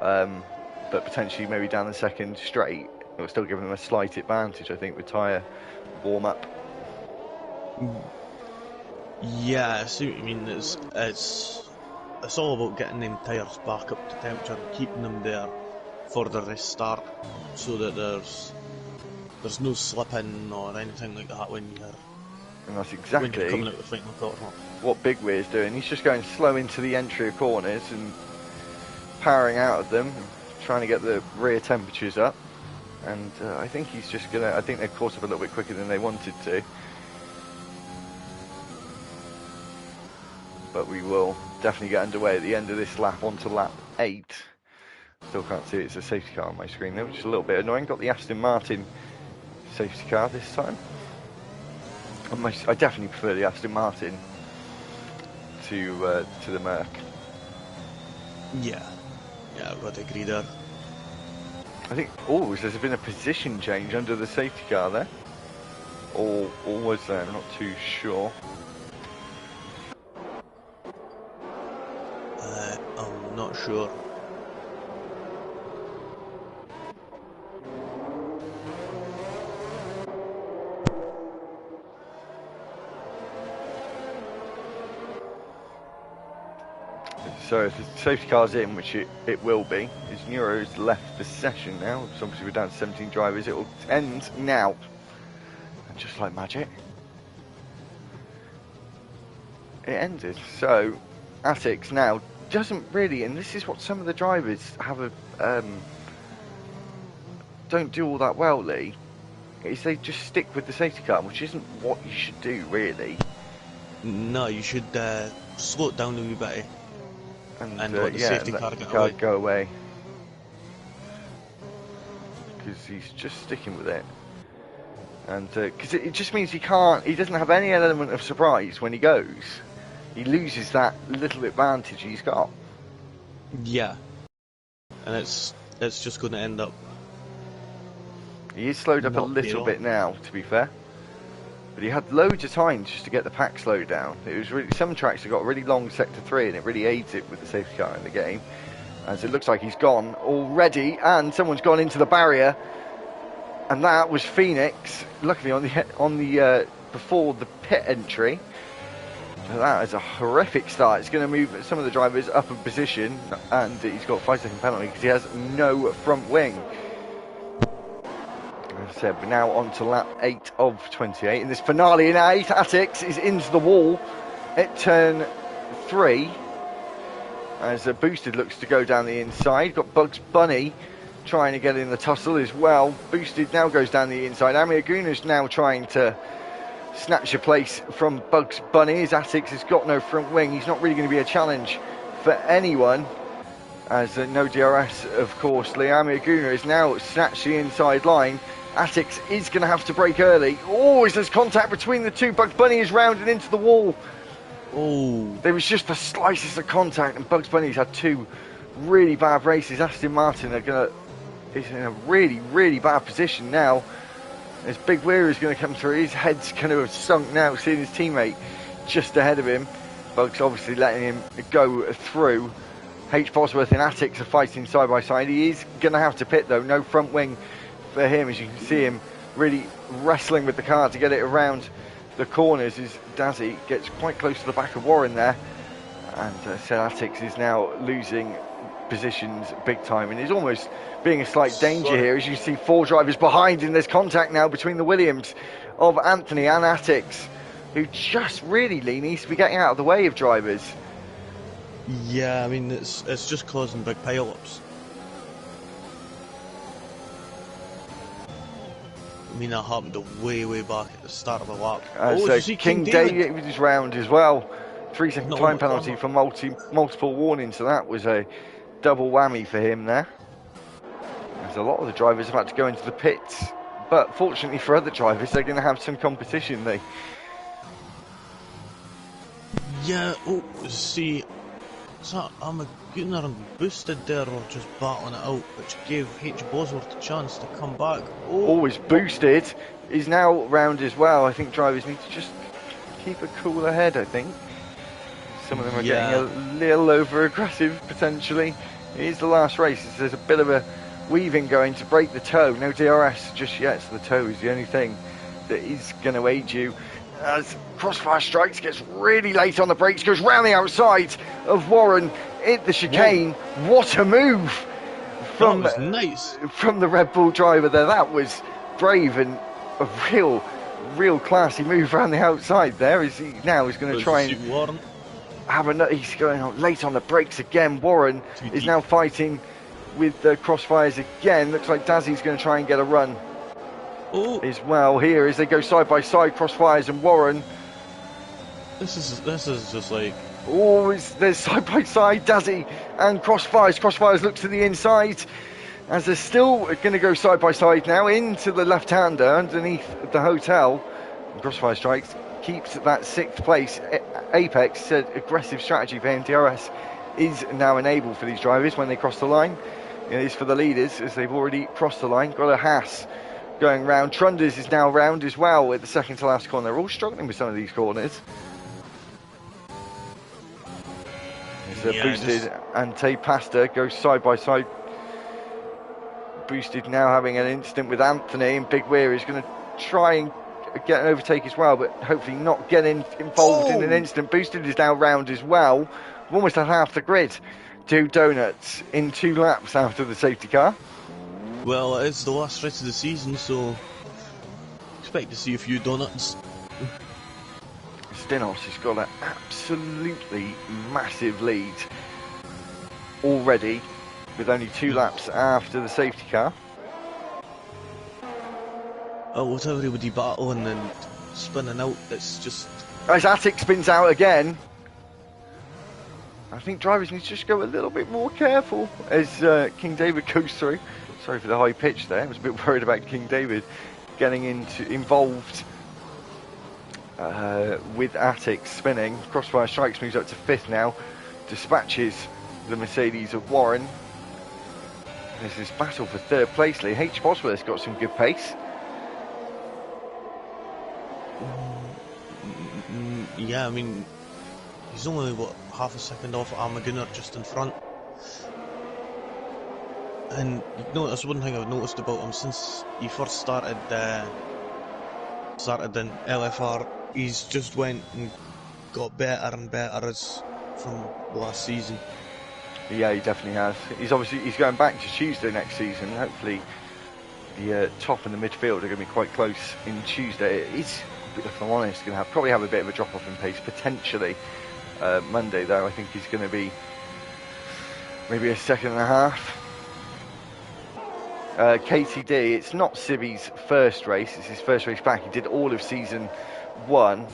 but potentially maybe down the second straight. It'll still give them a slight advantage, I think, with tyre warm up. Yeah, I see what you mean. It's all about getting them tyres back up to temperature and keeping them there for the restart, so that there's no slipping or anything like that when you're And that's when exactly you're coming out the final corner. what Big Weir's doing. He's just going slow into the entry of corners and powering out of them, trying to get the rear temperatures up. And I think he's just gonna. I think they've caught up a little bit quicker than they wanted to. But we will definitely get underway at the end of this lap, onto lap 8. Still can't see it's a safety car on my screen though, which is a little bit annoying. Got the Aston Martin safety car this time. I definitely prefer the Aston Martin to the Merc. Yeah, I would agree there. I think, there's been a position change under the safety car there. Or was there? I'm not too sure. I'm not sure. So if the safety car's in, which it will be, is Neuro's left the session now. So obviously we're down to 17 drivers. It will end now. And just like magic, it ended. So Atix now doesn't really, and this is what some of the drivers have don't do all that well, Lee, is they just stick with the safety car, which isn't what you should do, really. No, you should slow it down a wee bit. And let the safety car go away. Because he's just sticking with it. And because it just means he doesn't have any element of surprise when he goes. He loses that little advantage he's got. Yeah. And it's just going to end up... He is slowed up a little bit now, to be fair. But he had loads of time just to get the pack slowed down. It was really, some tracks have got really long sector 3 and it really aids it with the safety car in the game. And so it looks like he's gone already, and someone's gone into the barrier. And that was Phoenix, luckily on the before the pit entry. So that is a horrific start. It's going to move some of the drivers up in position, and he's got a 5-second penalty because he has no front wing. As I said, we're now on to lap 8 of 28. In this finale in 8, Atix is into the wall at turn 3. As Boosted looks to go down the inside. Got Bugs Bunny trying to get in the tussle as well. Boosted now goes down the inside. Amiaguna's now trying to snatch a place from Bugs Bunny. As Atix has got no front wing, he's not really going to be a challenge for anyone. As no DRS, of course. Amiaguna is now snatched the inside line. Atix is going to have to brake early. Oh, there's contact between the two. Bugs Bunny is rounded into the wall. Oh, There was just the slightest of contact, and Bugs Bunny's had 2 really bad races. Aston Martin is in a really, really bad position now. As Big Weir is going to come through, his head's going to have sunk now, seeing his teammate just ahead of him. Bugs obviously letting him go through. H. Bosworth and Atix are fighting side by side. He is going to have to pit though, no front wing for him, as you can see him really wrestling with the car to get it around the corners as Dazzy gets quite close to the back of Warren there. And Atix is now losing positions big time and is almost being a slight danger here, as you see 4 drivers behind, and there's contact now between the Williams of Anthony and Atix, who just really needs to be getting out of the way of drivers. yeah, I mean, it's just causing big pile-ups. I mean, that happened way back at the start of the lap. So did you see King David was round as well. 3-second No, time no, penalty no. for multiple warnings, so that was a double whammy for him there. As a lot of the drivers have had to go into the pits, but fortunately for other drivers, they're going to have some competition. Yeah, see, so Gunnar and Boosted there were just battling it out, which gave H. Bosworth a chance to come back. Always Boosted is now round as well. I think drivers need to just keep a cooler head, I think. Some of them are getting a little over aggressive potentially. It is the last race, so there's a bit of a weaving going to break the toe. No DRS just yet, so the toe is the only thing that is going to aid you. As Crossfire Strikes gets really late on the brakes, goes round the outside of Warren at the chicane. Whoa. What a move from, that was nice. From the Red Bull driver there. That was brave and a real classy move around the outside there. As he now is going to try and Warren. he's going on late on the brakes again. Warren is now fighting with the crossfires again. Looks like Dazzy's going to try and get a run as well here as they go side by side, crossfires and Warren. This is just like, there's side by side Dazzy and crossfires. Crossfires look to the inside as they're still going to go side by side now into the left-hander underneath the hotel. And Crossfire Strikes keeps that 6th place. Apex said aggressive strategy for him. DRS is now enabled for these drivers when they cross the line. It is for the leaders as they've already crossed the line. Got a Haas going round. Trunders is now round as well at the second to last corner. They're all struggling with some of these corners. Boosted and Tay Pasta go side by side. Boosted now having an incident with Anthony, and Big Weir is going to try and get an overtake as well, but hopefully not get involved in an incident. Boosted is now round as well. We've almost had half the grid do donuts in 2 laps after the safety car. well, it's the last race of the season, so expect to see a few donuts. Stinos has got an absolutely massive lead already with only 2 laps after the safety car. With everybody battling and spinning out, it's just... As Attic spins out again, I think drivers need to just go a little bit more careful as King David goes through. Sorry for the high pitch there, I was a bit worried about King David getting involved with Attic spinning. Crossfire Strikes moves up to 5th now, dispatches the Mercedes of Warren. There's this battle for 3rd place. Lee H. Bosworth's got some good pace. Yeah, I mean, he's only, half a second off Armagunar just in front. And you notice one thing I've noticed about him since he first started in LFR, he's just went and got better and better as from last season. Yeah, he definitely has. He's going back to Tuesday next season. Hopefully, the top and the midfield are going to be quite close in Tuesday. It is, if I'm honest, going to probably have a bit of a drop off in pace potentially. Monday though, I think he's going to be maybe a second and a half. KTD, it's not Sibby's first race, it's his first race back. He did all of season 1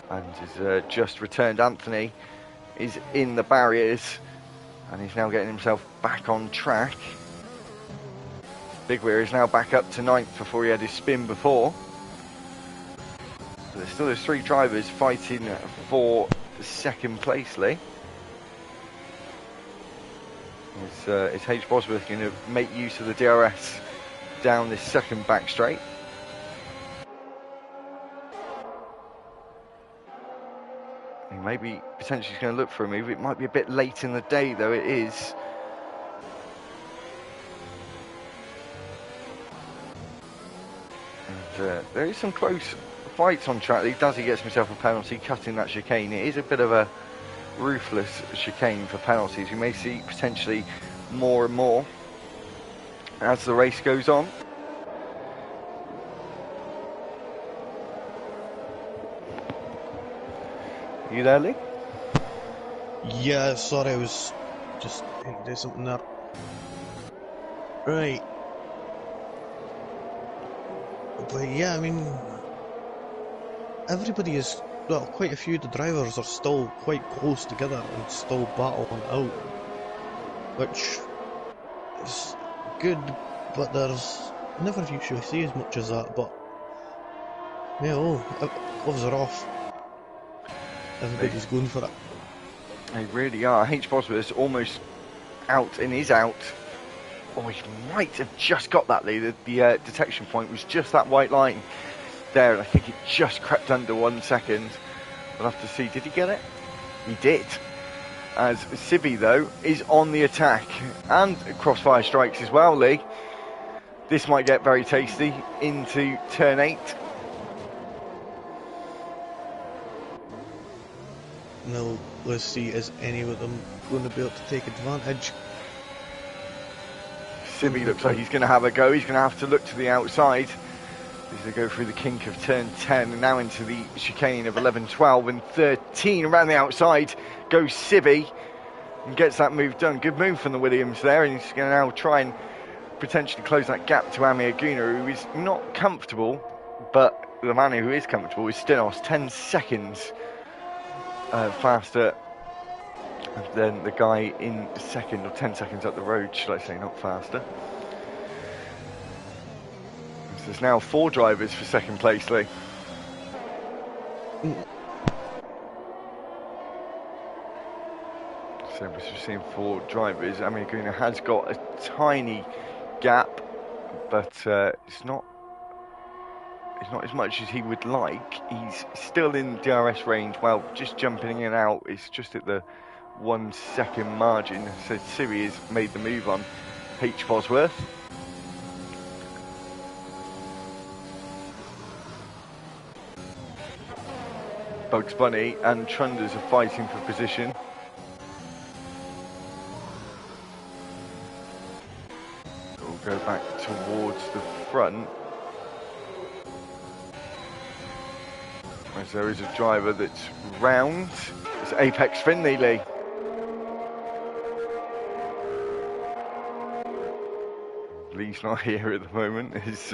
and has just returned. Anthony is in the barriers and he's now getting himself back on track. Big Weir is now back up to 9th before he had his spin before. But there's still those 3 drivers fighting for second place, Lee. Is H. Bosworth going to make use of the DRS down this second back straight? He may be potentially going to look for a move. It might be a bit late in the day, though it is. And there is some close fights on track. He gets himself a penalty cutting that chicane. It is a bit of a ruthless chicane for penalties. We may see potentially more and more as the race goes on. Are you there, Lee? Yeah, sorry, I was just trying to do something there. Right. But yeah, I mean, everybody is, well, quite a few of the drivers are still quite close together and still battling out, which is good, but there's never usually see as much as that. But yeah, gloves are off. Everybody's going for it. They really are. H. Bosworth's almost out and is out. Oh, he might have just got that, Lee. The detection point was just that white line there, and I think it just crept under 1 second. We'll have to see. Did he get it? He did. As Sibby, though, is on the attack. And crossfire strikes as well, Lee. This might get very tasty into turn 8. Now, let's see, is any of them going to be able to take advantage? Sibby looks like he's going to have a go. He's going to have to look to the outside as they go through the kink of turn 10 and now into the chicane of 11, 12 and 13. Around the outside goes Sibby and gets that move done. Good move from the Williams there, and he's going to now try and potentially close that gap to Amir Guna, who is not comfortable, but the man who is comfortable is Stinos, 10 seconds faster than the guy in second, or 10 seconds up the road, should I say, not faster. So there's now 4 drivers for second place, Lee. So we're seeing 4 drivers. I mean, Guna has got a tiny gap, but it's not as much as he would like. He's still in DRS range. Well, just jumping in and out. It's just at the 1 second margin. So Siri has made the move on H. Bosworth. Bugs Bunny and Trunders are fighting for position. We'll go back towards the front. As there is a driver that's round. It's Apex Finley, Lee. Lee's not here at the moment. His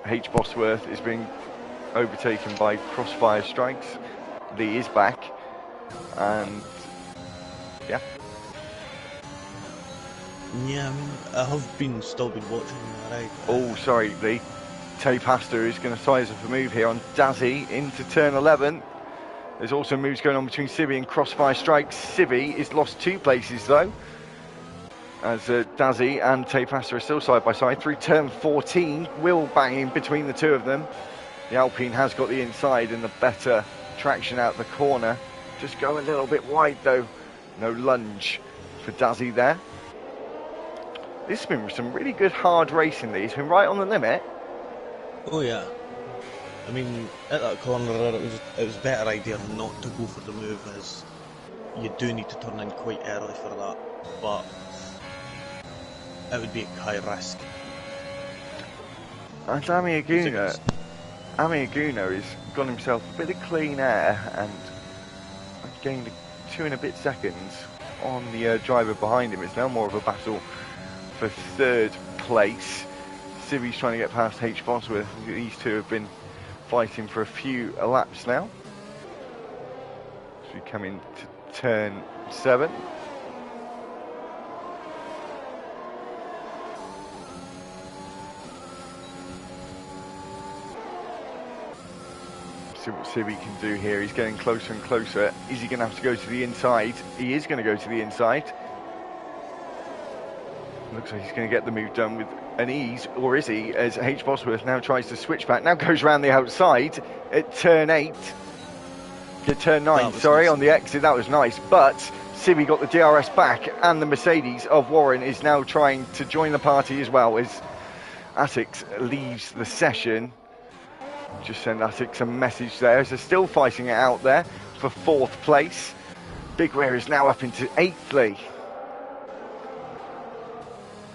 H. Bosworth is being overtaken by crossfire strikes. Lee is back, and yeah. Yeah, I mean, I have still been watching, right? Oh, sorry, Lee. Tay Pastor is going to size up a move here on Dazzy into turn 11. There's also moves going on between Sibby and crossfire strikes. Sibby is lost 2 places though, as Dazzy and Tay Pastor are still side by side through turn 14. Will banging between the 2 of them. The Alpine has got the inside and the better traction out the corner. Just go a little bit wide though. No lunge for Dazzy there. This has been some really good hard racing. He's been right on the limit. Oh yeah. I mean, at that corner there, it was a better idea not to go for the move, as you do need to turn in quite early for that, but it would be a high risk. And Ami Aguna has got himself a bit of clean air and gained 2 and a bit seconds on the driver behind him. It's now more of a battle for 3rd place. Civi's trying to get past H. Bosworth. These two have been fighting for a few laps now. So we come into turn 7. See what Civi can do here. He's getting closer and closer. Is he going to have to go to the inside? He is going to go to the inside. Looks like he's going to get the move done with an ease, or is he? As H. Bosworth now tries to switch back. Now goes around the outside at turn 8. Turn 9, sorry, nice. On the exit. That was nice. But Civi got the DRS back, and the Mercedes of Warren is now trying to join the party as well as Atix leaves the session. Just send Atix a message there as they're still fighting it out there for 4th place. Big Weir is now up into 8th, Lee.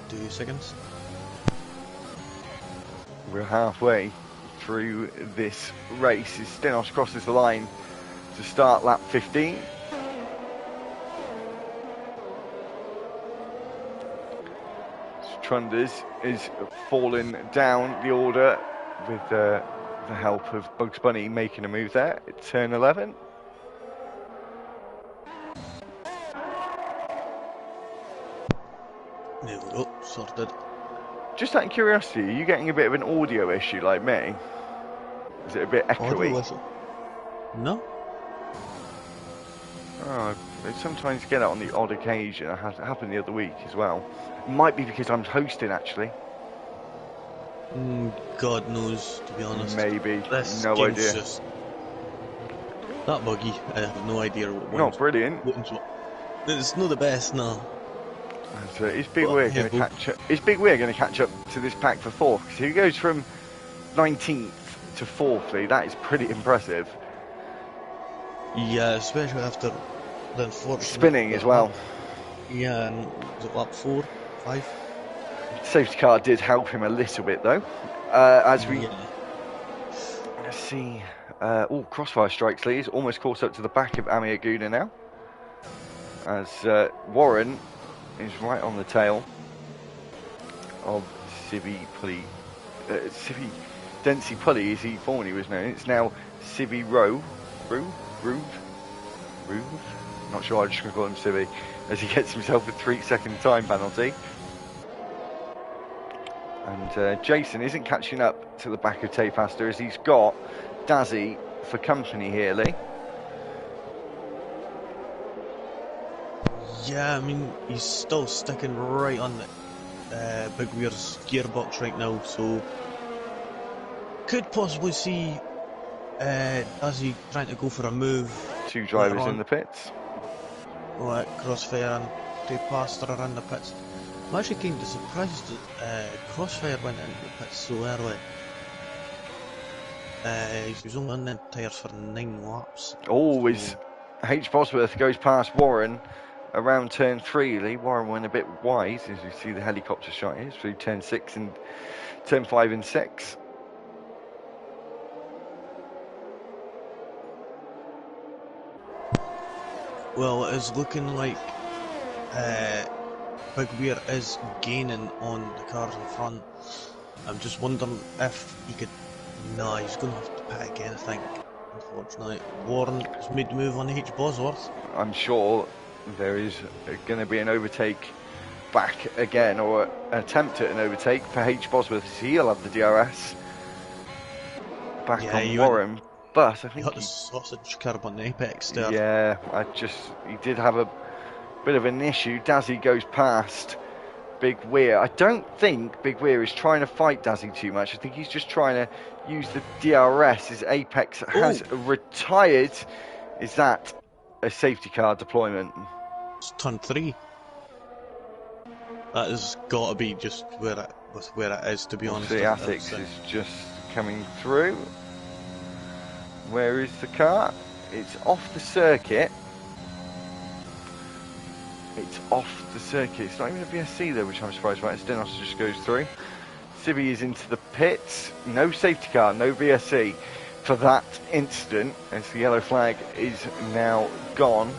2 seconds. We're halfway through this race as Stenos crosses the line to start lap 15. Trunders is falling down the order with the help of Bugs Bunny making a move there at turn 11. There we go, sorted. Just out of curiosity, are you getting a bit of an audio issue like me? Is it a bit echoey? No. Oh, I sometimes get it on the odd occasion. It happened the other week as well. It might be because I'm hosting, actually. God knows, to be honest. Maybe. This no idea. Just that buggy, I have no idea what one. Not brilliant. It's not the best, no. So is Big Weir going to catch up? Is Big Weir going to catch up to this pack for 4th? Because he goes from 19th to 4th, Lee. That is pretty impressive. Yeah, especially after the unfortunate spinning as well. Yeah, and was it lap 4, 5? Safety car did help him a little bit though. As we let's see, crossfire strikes. Lee is almost caught up to the back of Ami Aguna now. As Warren is right on the tail of Civi Pulley. Civi Dempsey Pulley, as he formerly was known. It's now Civi Rowe. Not sure, I'm just going to call him Civi, as he gets himself a 3-second time penalty. And Jason isn't catching up to the back of Tayfaster as he's got Dazzy for company here, Lee. Yeah, I mean, he's still sticking right on the Big Weir's gearbox right now, so could possibly see Dazzy trying to go for a move. 2 drivers in the pits. Like Crossfire and Tayfaster are in the pits. I'm actually kind of surprised that Crossfire went into the pits so early. He was only on the tyres for 9 laps. Always. H. Bosworth goes past Warren around turn 3, Lee. Warren went a bit wide, as you see the helicopter shot here, through turn 6 and turn 5 and 6. Well, it's looking like Big Weir is gaining on the cars in front. I'm just wondering if he could. No, he's going to have to pit again, I think. Unfortunately, Warren has made the move on H. Bosworth. I'm sure there is going to be an overtake back again, or an attempt at an overtake for H. Bosworth. He'll have the DRS back on Warren. But I think he got the sausage curb on the apex there. Yeah, he did have a bit of an issue. Dazzy goes past Big Weir. I don't think Big Weir is trying to fight Dazzy too much. I think he's just trying to use the DRS. His apex has retired. Is that a safety car deployment? It's turn 3. That has got to be just where it is, to be honest. The Attics is just coming through. Where is the car? It's off the circuit. It's off the circuit. It's not even a VSC though, which I'm surprised about. Stenos just goes through. Civi is into the pits. No safety car, no VSC for that incident, as the yellow flag is now gone.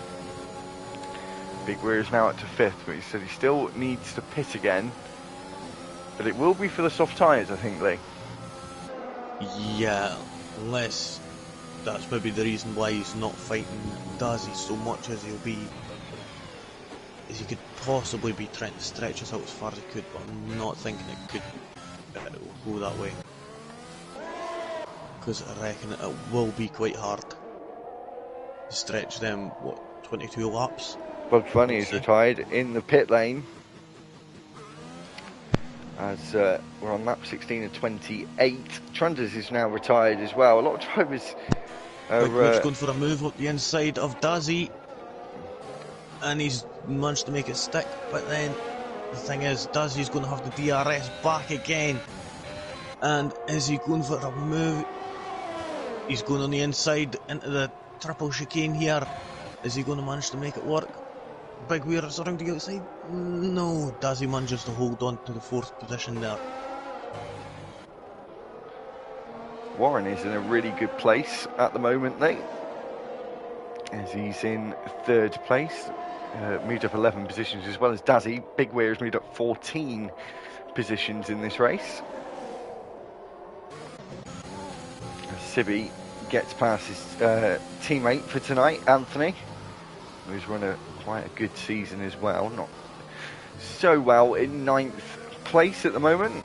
Big Weir is now up to 5th, but he said he still needs to pit again. But it will be for the soft tyres, I think, Lee. Yeah, unless that's maybe the reason why he's not fighting Dazi so much as he'll be. As he could possibly be trying to stretch us out as far as he could, but I'm not thinking it could go that way. Because I reckon it will be quite hard to stretch them, what, 22 laps? Bugs Bunny is retired in the pit lane. As we're on lap 16 and 28. Trunders is now retired as well. A lot of drivers are... Big going for a move up the inside of Dazi. And he's managed to make it stick, but then the thing is, Dazi's going to have the DRS back again. And is he going for a move? He's going on the inside into the triple chicane here. Is he going to manage to make it work? Big Weir is around the outside. No, Dazi manages to hold on to the 4th position there. Warren is in a really good place at the moment, Lee, as he's in 3rd place. Moved up 11 positions as well as Dazi. Big Weir has moved up 14 positions in this race. Sibby gets past his teammate for tonight, Anthony, who's run quite a good season as well. Not so well in 9th place at the moment.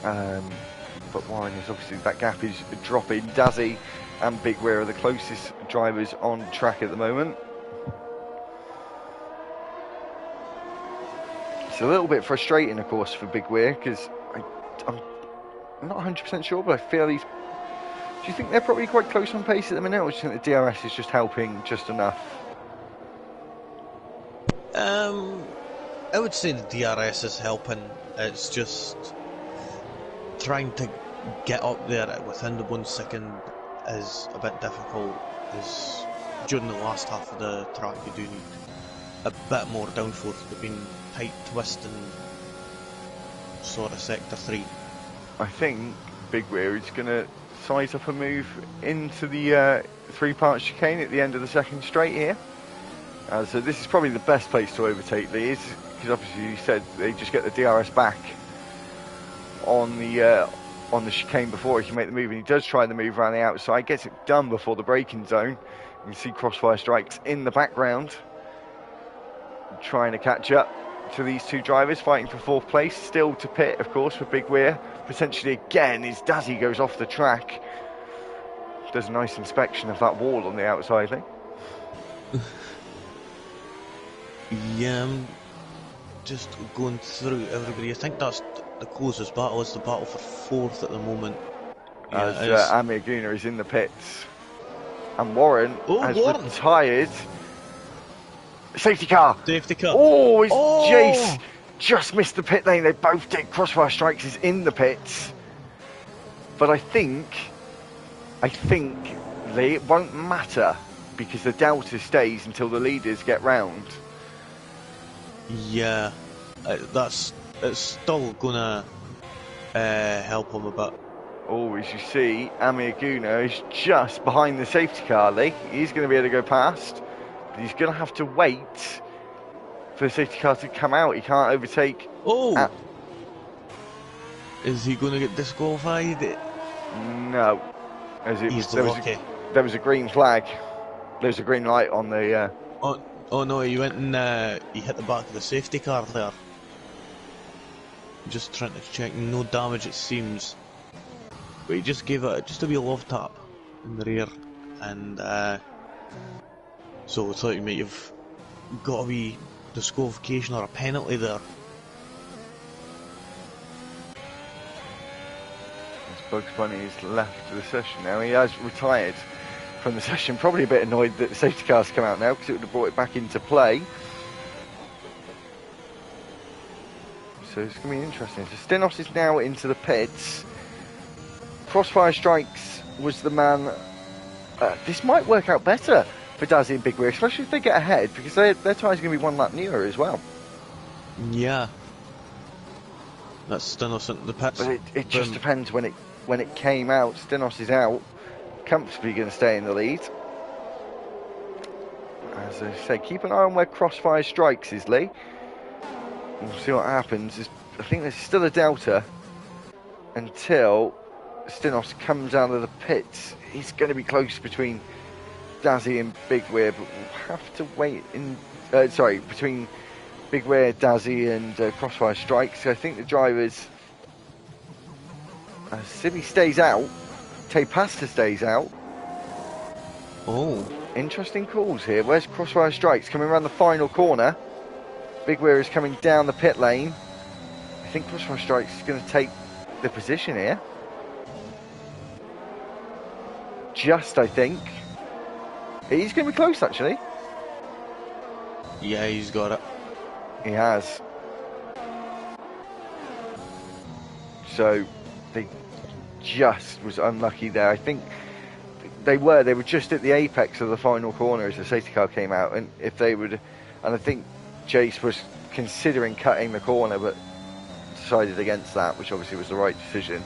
But Warren is obviously, that gap is dropping. Dazi and Big Weir are the closest drivers on track at the moment. It's a little bit frustrating, of course, for Big Weir, because I'm not 100% sure, but I feel he's... Do you think they're probably quite close on pace at the minute, or do you think the DRS is just helping just enough? I would say the DRS is helping. It's just trying to get up there within the 1 second is a bit difficult, as during the last half of the track you do need a bit more downforce. They've been tight twisting sort of sector 3. I think Big Weir is going to size up a move into the 3-part chicane at the end of the 2nd straight here. So this is probably the best place to overtake Lee, because obviously you said they just get the DRS back on the chicane before he can make the move, and he does try the move around the outside, gets it done before the braking zone. You can see Crossfire Strikes in the background trying to catch up to these two drivers fighting for 4th place. Still to pit, of course, for Big Weir. Potentially again as Dazi goes off the track. Does a nice inspection of that wall on the outside, I think. Yeah, I'm just going through everybody. I think that's the closest battle. Is the battle for 4th at the moment. As Amir Guna is in the pits. And Warren has retired. Safety car. Safety car. Oh, it's Jace. Just missed the pit lane. They both did. Crossfire Strikes is in the pits. But I think Lee, it won't matter, because the delta stays until the leaders get round. Yeah, it's still gonna help him a bit. Oh, as you see, Amir Guna is just behind the safety car, Lee. He's going to be able to go past, but he's going to have to wait for the safety car to come out. He can't overtake. Oh! Is he going to get disqualified? No. As it He's was, there was a green flag. There was a green light on the... Oh no, he went and he hit the back of the safety car there. Just trying to check, no damage it seems. But he just gave it just a wee love tap in the rear, and so I thought he might have got a wee disqualification or a penalty there. Bugs Bunny has left the session now. He has retired from the session. Probably a bit annoyed that the safety car's come out now, because it would have brought it back into play. so it's going to be interesting. So Stinos is now into the pits. Crossfire Strikes was the man. This might work out better for Dazzy and Big Rear, especially if they get ahead, because their tyres are going to be 1 lap nearer as well. Yeah. That's Stinos into the pits. But it just depends when it came out. Stinos is out, comfortably going to stay in the lead. As I say, keep an eye on where Crossfire Strikes is, Lee. We'll see what happens. I think there's still a delta until Stinos comes out of the pits. He's going to be close between Dazzy and Big Weir, but we'll have to wait between Big Weir, Dazzy and Crossfire Strikes. So I think the drivers... Sibby stays out. Tay Pasta stays out. Oh. Interesting calls here. Where's Crossfire Strikes? Coming around the final corner. Big Weir is coming down the pit lane. I think Crossfire Strikes is going to take the position here. Just, I think. He's going to be close, actually. Yeah, he's got it. He has. So, they just was unlucky there. I think they were just at the apex of the final corner as the safety car came out, and if they would, and I think Jace was considering cutting the corner, but decided against that, which obviously was the right decision.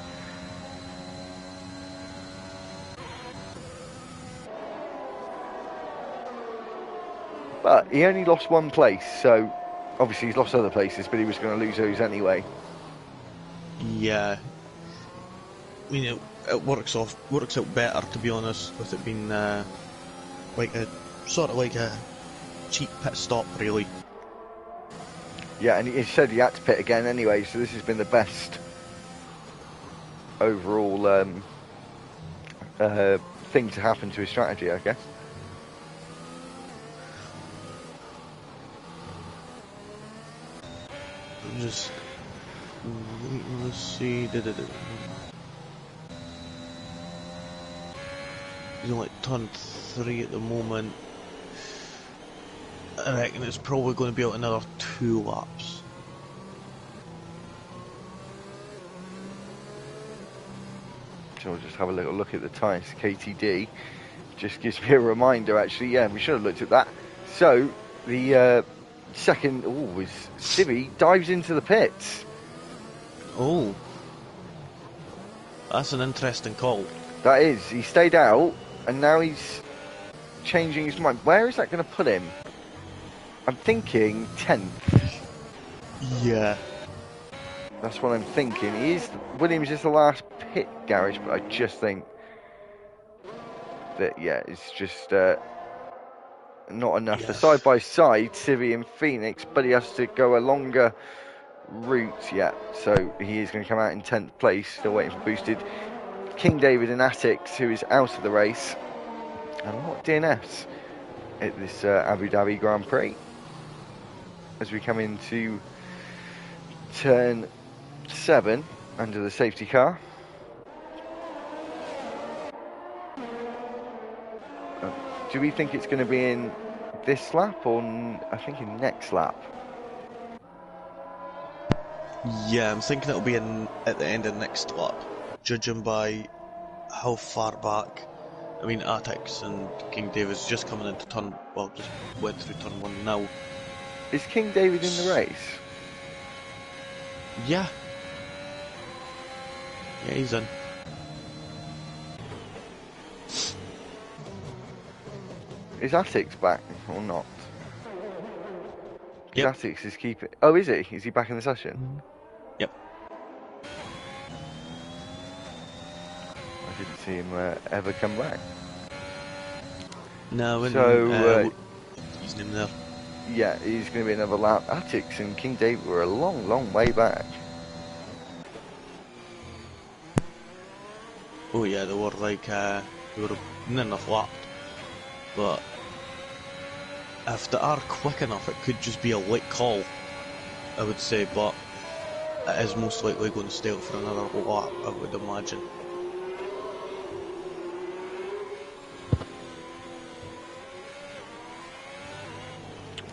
But he only lost 1 place, so obviously he's lost other places, but he was going to lose those anyway. Yeah. I mean, it works out better, to be honest, with it being like a cheap pit stop, really. Yeah, and he said he had to pit again anyway, so this has been the best overall thing to happen to his strategy, I guess. Just let's see. He's on like turn 3 at the moment. I reckon it's probably going to be out another 2 laps. So we'll just have a little look at the tyres. KTD just gives me a reminder, actually. Yeah, we should have looked at that. So the second is Civvy dives into the pits. Oh, that's an interesting call. That is. He stayed out, and now he's changing his mind. Where is that going to put him? I'm thinking 10th. Yeah. That's what I'm thinking. Williams is the last pit garage, but I just think that, yeah, it's just not enough. Yes. The side-by-side, Civi and Phoenix, but he has to go a longer route, yeah. So he is going to come out in 10th place, still waiting for boosted. King David and Attics, who is out of the race. And a lot of DNFs at this Abu Dhabi Grand Prix. As we come into turn 7 under the safety car. Do we think it's going to be in this lap or I think in next lap? Yeah, I'm thinking it'll be at the end of next lap, judging by how far back. I mean, Attics and King David's just coming into just went through turn 1 now. Is King David in the race? Yeah. Yeah, he's in. Is Attics back or not? Yep. Attics is keeping... Oh, is he? Is he back in the session? Yep. I didn't see him ever come back. No, so, he's in there. Yeah, he's going to be another lap. Attics and King David were a long, long way back. Oh yeah, they were like, they were near enough lapped. But if they are quick enough, it could just be a late call, I would say, but it is most likely going to stay out for another lap, I would imagine.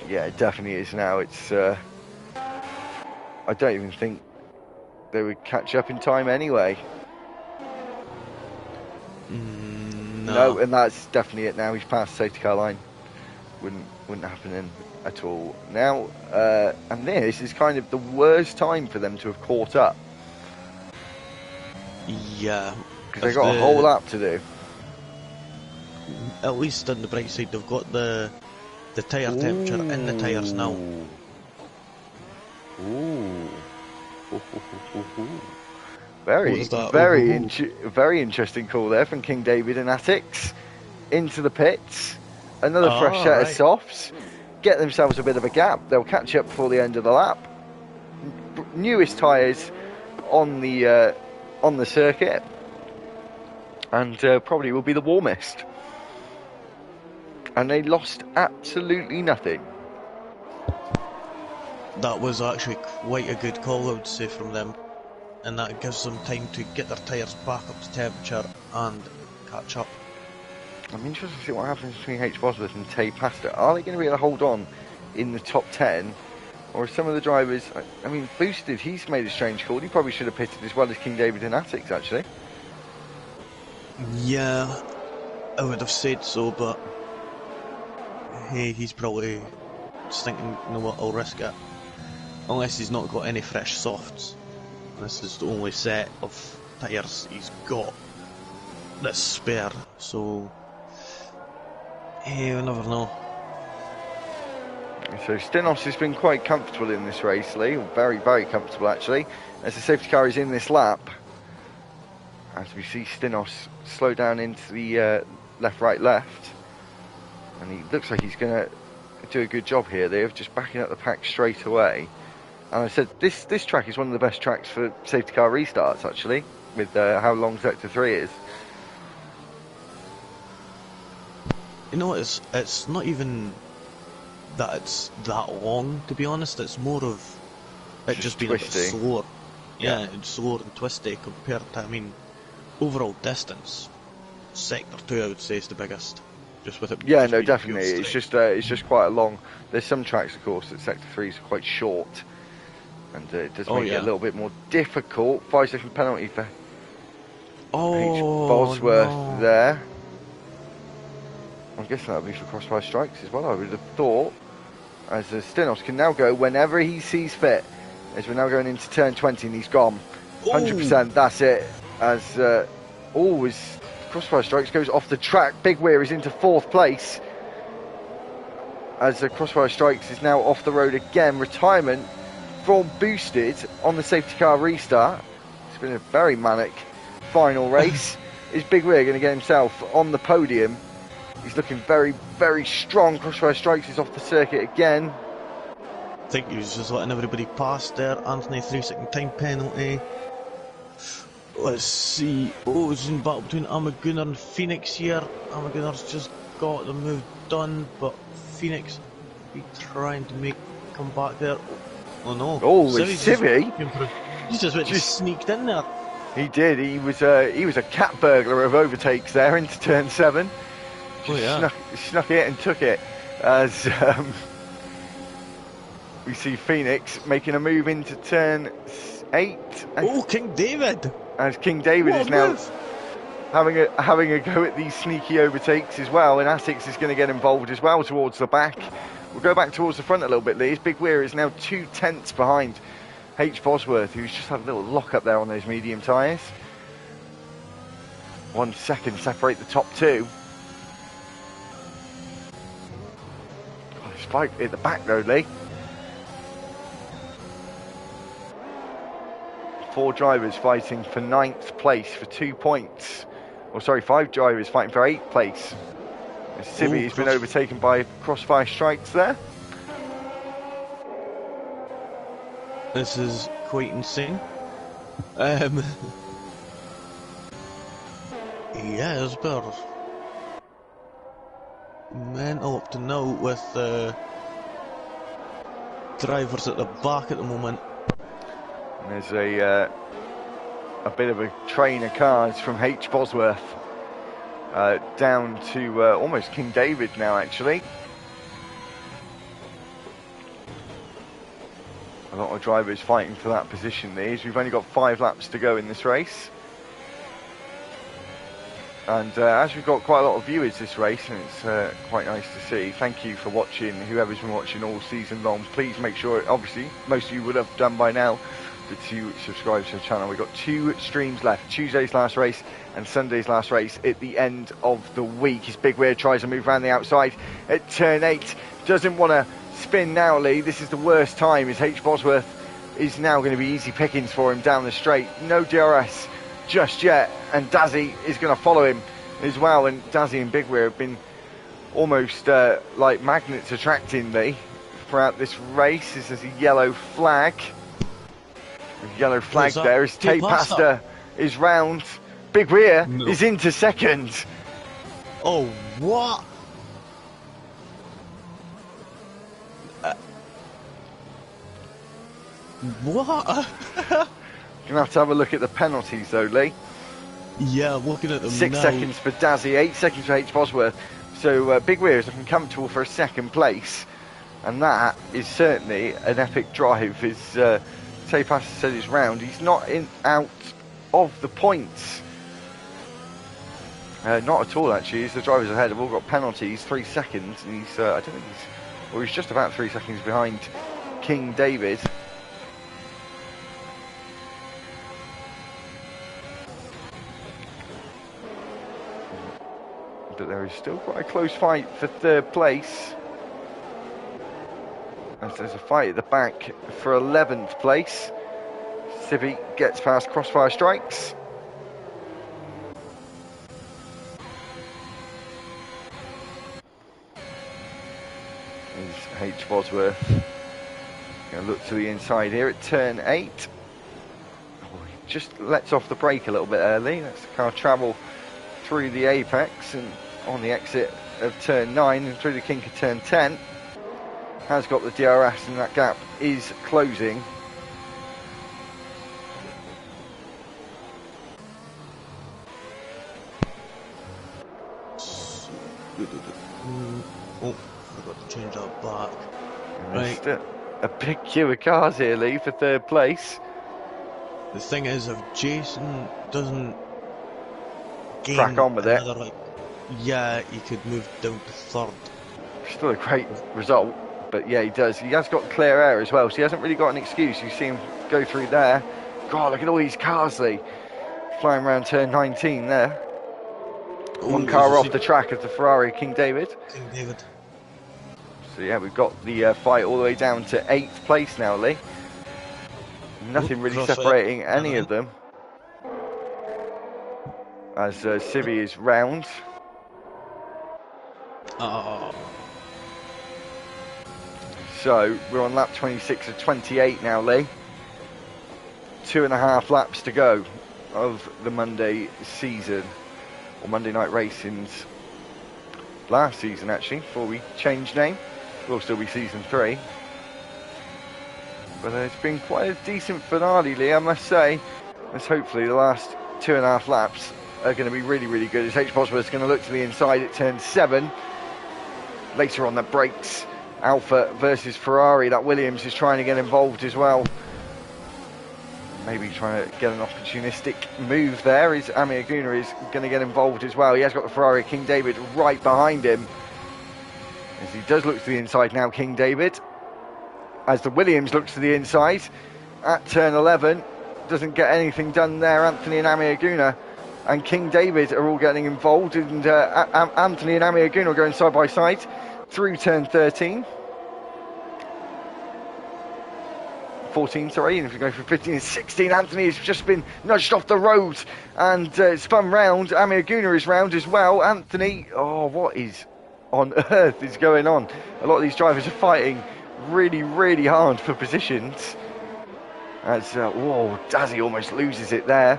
Yeah, it definitely is now. It's I don't even think they would catch up in time anyway. No, No. and that's definitely it now. He's past the safety car line. Wouldn't happen in at all. Now, and this is kind of the worst time for them to have caught up. Yeah. Because they've got a whole lap to do. At least on the bright side, they've got the tyre temperature in the tyres now. Ooh. Very interesting call there from King David and Attics. Into the pits. Another fresh set of softs. Get themselves a bit of a gap. They'll catch up before the end of the lap. Newest tyres on the circuit. And probably will be the warmest. And they lost absolutely nothing. That was actually quite a good call, I would say, from them. And that gives them time to get their tyres back up to temperature and catch up. I'm interested to see what happens between H. Bosworth and Tay Pastor. Are they going to be able to hold on in the top 10? Or some of the drivers... I mean, Boosted, he's made a strange call. He probably should have pitted as well as King David and Attics, actually. Yeah, I would have said so, but... Hey, he's probably just thinking, you know what, I'll risk it. Unless he's not got any fresh softs. This is the only set of tyres he's got that's spare, so... Hey, we never know. So Stinos has been quite comfortable in this race, Lee. Very, very comfortable, actually. As the safety car is in this lap. As we see Stinos slow down into the left, right, left. And he looks like he's going to do a good job here. They're just backing up the pack straight away. And I said, this track is one of the best tracks for safety car restarts, actually, with how long Sector 3 is. You know, it's not even that it's that long, to be honest. It's more of it just being twisty. A bit slower. Yeah, it's slower and twisty compared to, I mean, overall distance. Sector 2, I would say, is the biggest. Just with it. Yeah, no, definitely. It's just quite a long. There's some tracks, of course, that Sector 3 is quite short. And it does make it a little bit more difficult. 5-second penalty for H. Bosworth there. I'm guessing that would be for crossfire strikes as well, I would have thought. As Stinos can now go whenever he sees fit. As we're now going into turn 20 and he's gone. 100%, that's it. As crossfire strikes goes off the track. Big Weir is into 4th place. As the crossfire strikes is now off the road again. Retirement from Boosted on the safety car restart. It's been a very manic final race. Is Big Weir going to get himself on the podium? He's looking very, very strong. Crossfire strikes is off the circuit again. I think he was just letting everybody pass there. Anthony, 3-second time penalty. Let's see. Oh, it's in battle between Amagunner and Phoenix here. Amagunner's just got the move done, but Phoenix be trying to come back there. Oh no! Oh, it's Civi. He just sneaked in there. He did. He was a cat burglar of overtakes there into turn 7. Snuck it and took it. As we see Phoenix making a move into turn 8. Oh, King David! As King David is now having a go at these sneaky overtakes as well, and Attics is going to get involved as well towards the back. We'll go back towards the front a little bit, Lee. Big Weir is now 2/10 behind H. Bosworth, who's just had a little lock up there on those medium tyres. 1 second separate the top 2. Fight at the back though, Lee. 4 drivers fighting for 9th place for 2 points. Or sorry, 5 drivers fighting for 8th place. Civi has been overtaken by crossfire strikes there. This is quite insane. Yeah, there's better. Mental up to now with drivers at the back at the moment. And there's a bit of a train of cars from H. Bosworth down to almost King David now, actually. lot of drivers fighting for that position there. We've only got 5 laps to go in this race. And as we've got quite a lot of viewers this race, and it's quite nice to see. Thank you for watching, whoever's been watching all season long. Please make sure, obviously, most of you would have done by now, to subscribe to the channel. We've got 2 streams left. Tuesday's last race and Sunday's last race at the end of the week. His big rear tries to move around the outside at turn 8. Doesn't want to spin now, Lee. This is the worst time, as H. Bosworth is now going to be easy pickings for him down the straight. No DRS just yet, and Dazzy is going to follow him as well. And Dazzy and Big Rear have been almost like magnets attracting Lee throughout this race. This is a yellow flag. A yellow flag there as Tate Pasta is round. Big Rear is into second. Oh, what? What? You're going to have a look at the penalties though, Lee. Yeah, I'm looking at them 6 now. seconds for Dazzy, 8 seconds for H. Bosworth. So Big Rear is looking comfortable for a second place. And that is certainly an epic drive. As Tate Pasta said his round, he's not out of the points. Not at all, actually. As the drivers ahead have all got penalties, 3 seconds. And he's, I don't think he's just about 3 seconds behind King David. But there is still quite a close fight for 3rd place. As there's a fight at the back for 11th place. Civi gets past Crossfire Strikes. Is H. Bosworth going to look to the inside here at turn 8. Oh, he just lets off the brake a little bit early. That's the car travel through the apex and on the exit of turn 9 and through the kink of turn 10. Has got the DRS and that gap is closing. Oh, I've got to change that back. Right. A big queue of cars here, Lee, for 3rd place. The thing is, if Jason doesn't gain crack on with it, like, yeah, he could move down to 3rd. Still a great result, but yeah, he does. He has got clear air as well, so he hasn't really got an excuse. You see him go through there. God, look at all these cars, Lee, flying around turn 19 there. One car off the track of the Ferrari King David. So yeah, we've got the fight all the way down to 8th place now, Lee. Nothing really separating any of them. As Civi is round. So we're on lap 26 of 28 now, Lee. 2.5 laps to go of the Monday season, or Monday Night Racing's last season, actually, before we change name. Will still be season 3. But it's been quite a decent finale, Lee, I must say. As hopefully the last 2.5 laps are going to be really, really good. As H. Bosworth's going to look to the inside at turn 7. Later on, the brakes. Alpha versus Ferrari. That Williams is trying to get involved as well. Maybe trying to get an opportunistic move there. Amir Guna is going to get involved as well. He has got the Ferrari King David right behind him. As he does look to the inside now, King David. As the Williams looks to the inside at turn 11. Doesn't get anything done there. Anthony and Amir Guna and King David are all getting involved. And Anthony and Amir Guna are going side by side through turn 13. 14, sorry, and if we go for 15 and 16, Anthony has just been nudged off the road and spun round. Amir Guna is round as well. Anthony, oh, what is on earth is going on? A lot of these drivers are fighting really, really hard for positions. As, whoa, Dazzy almost loses it there.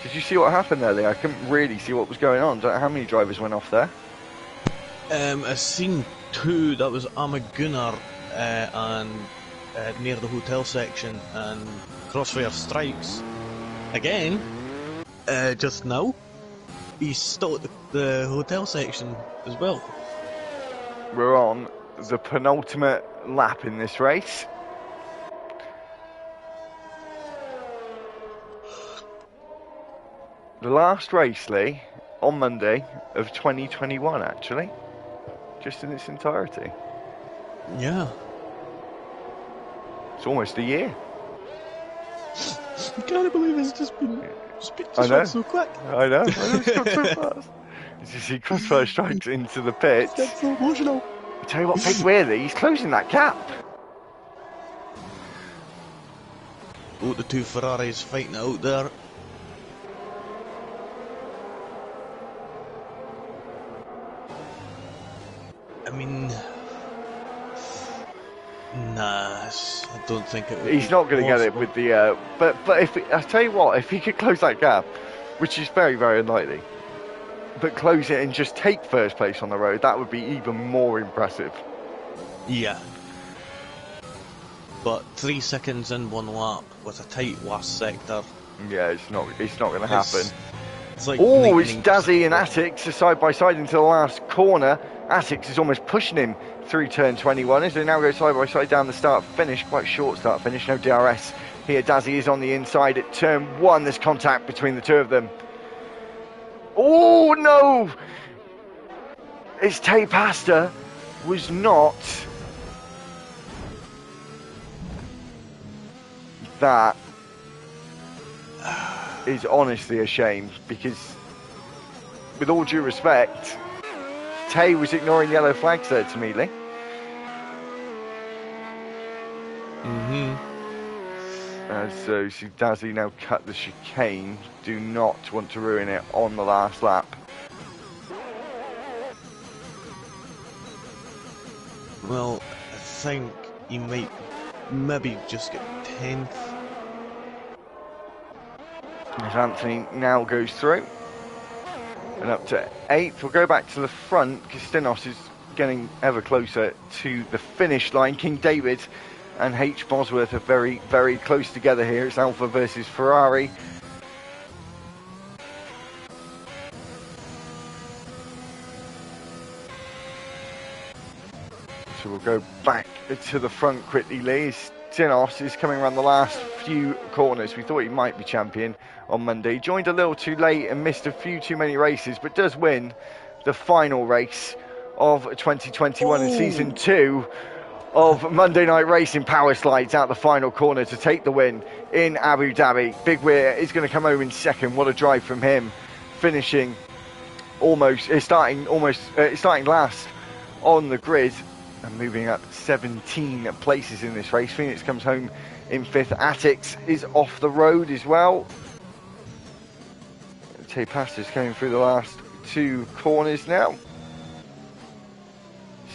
Did you see what happened there, Lee? I couldn't really see what was going on. Don't know how many drivers went off there. I seen 2. That was Amagunar and near the hotel section, and Crossfire Strikes again just now. He's still at the hotel section as well. We're on the penultimate lap in this race. The last race, Lee, on Monday of 2021, actually. Just in its entirety. Yeah. It's almost a year. I can't believe it's just I know. went so quick. I know, it's gone so fast. As you see Crossfire Strikes into the pits. That's so emotional. I tell you what, Big Weirly, he's closing that gap. Oh, the two Ferraris fighting out there. I mean, nah, I don't think it would. He's not going to get it with the. But if I tell you what, if he could close that gap, which is very, very unlikely, but close it and just take first place on the road, that would be even more impressive. Yeah. But 3 seconds in one lap with a tight last sector. Yeah, it's not going to happen. It's like Oh, it's Dazzy and Atix side by side into the last corner. Atix is almost pushing him through turn 21 as they now go side by side down the start finish. Quite short start finish, no DRS here. Dazzy is on the inside at turn 1. There's contact between the two of them. Oh no! It's Tay Pasta was not. That is honestly a shame because, with all due respect, Tay was ignoring yellow flags there to me, Lee. So see Dazzy now cut the chicane. Do not want to ruin it on the last lap. Well, I think he might maybe just get 10th. As Anthony now goes through. And up to 8th. We'll go back to the front because Stinos is getting ever closer to the finish line. King David and H. Bosworth are very, very close together here. It's Alfa versus Ferrari. So we'll go back to the front quickly, Lee. Stinos is coming around the last few corners. We thought he might be champion on Monday. He joined a little too late and missed a few too many races, but does win the final race of 2021 and season 2 of Monday Night Racing. Power slides out the final corner to take the win in Abu Dhabi. Big Weir is going to come home in second. What a drive from him, finishing starting last on the grid and moving up 17 places in this race. Phoenix comes home in 5th. Atix is off the road as well. Tay Pasta's coming through the last 2 corners now.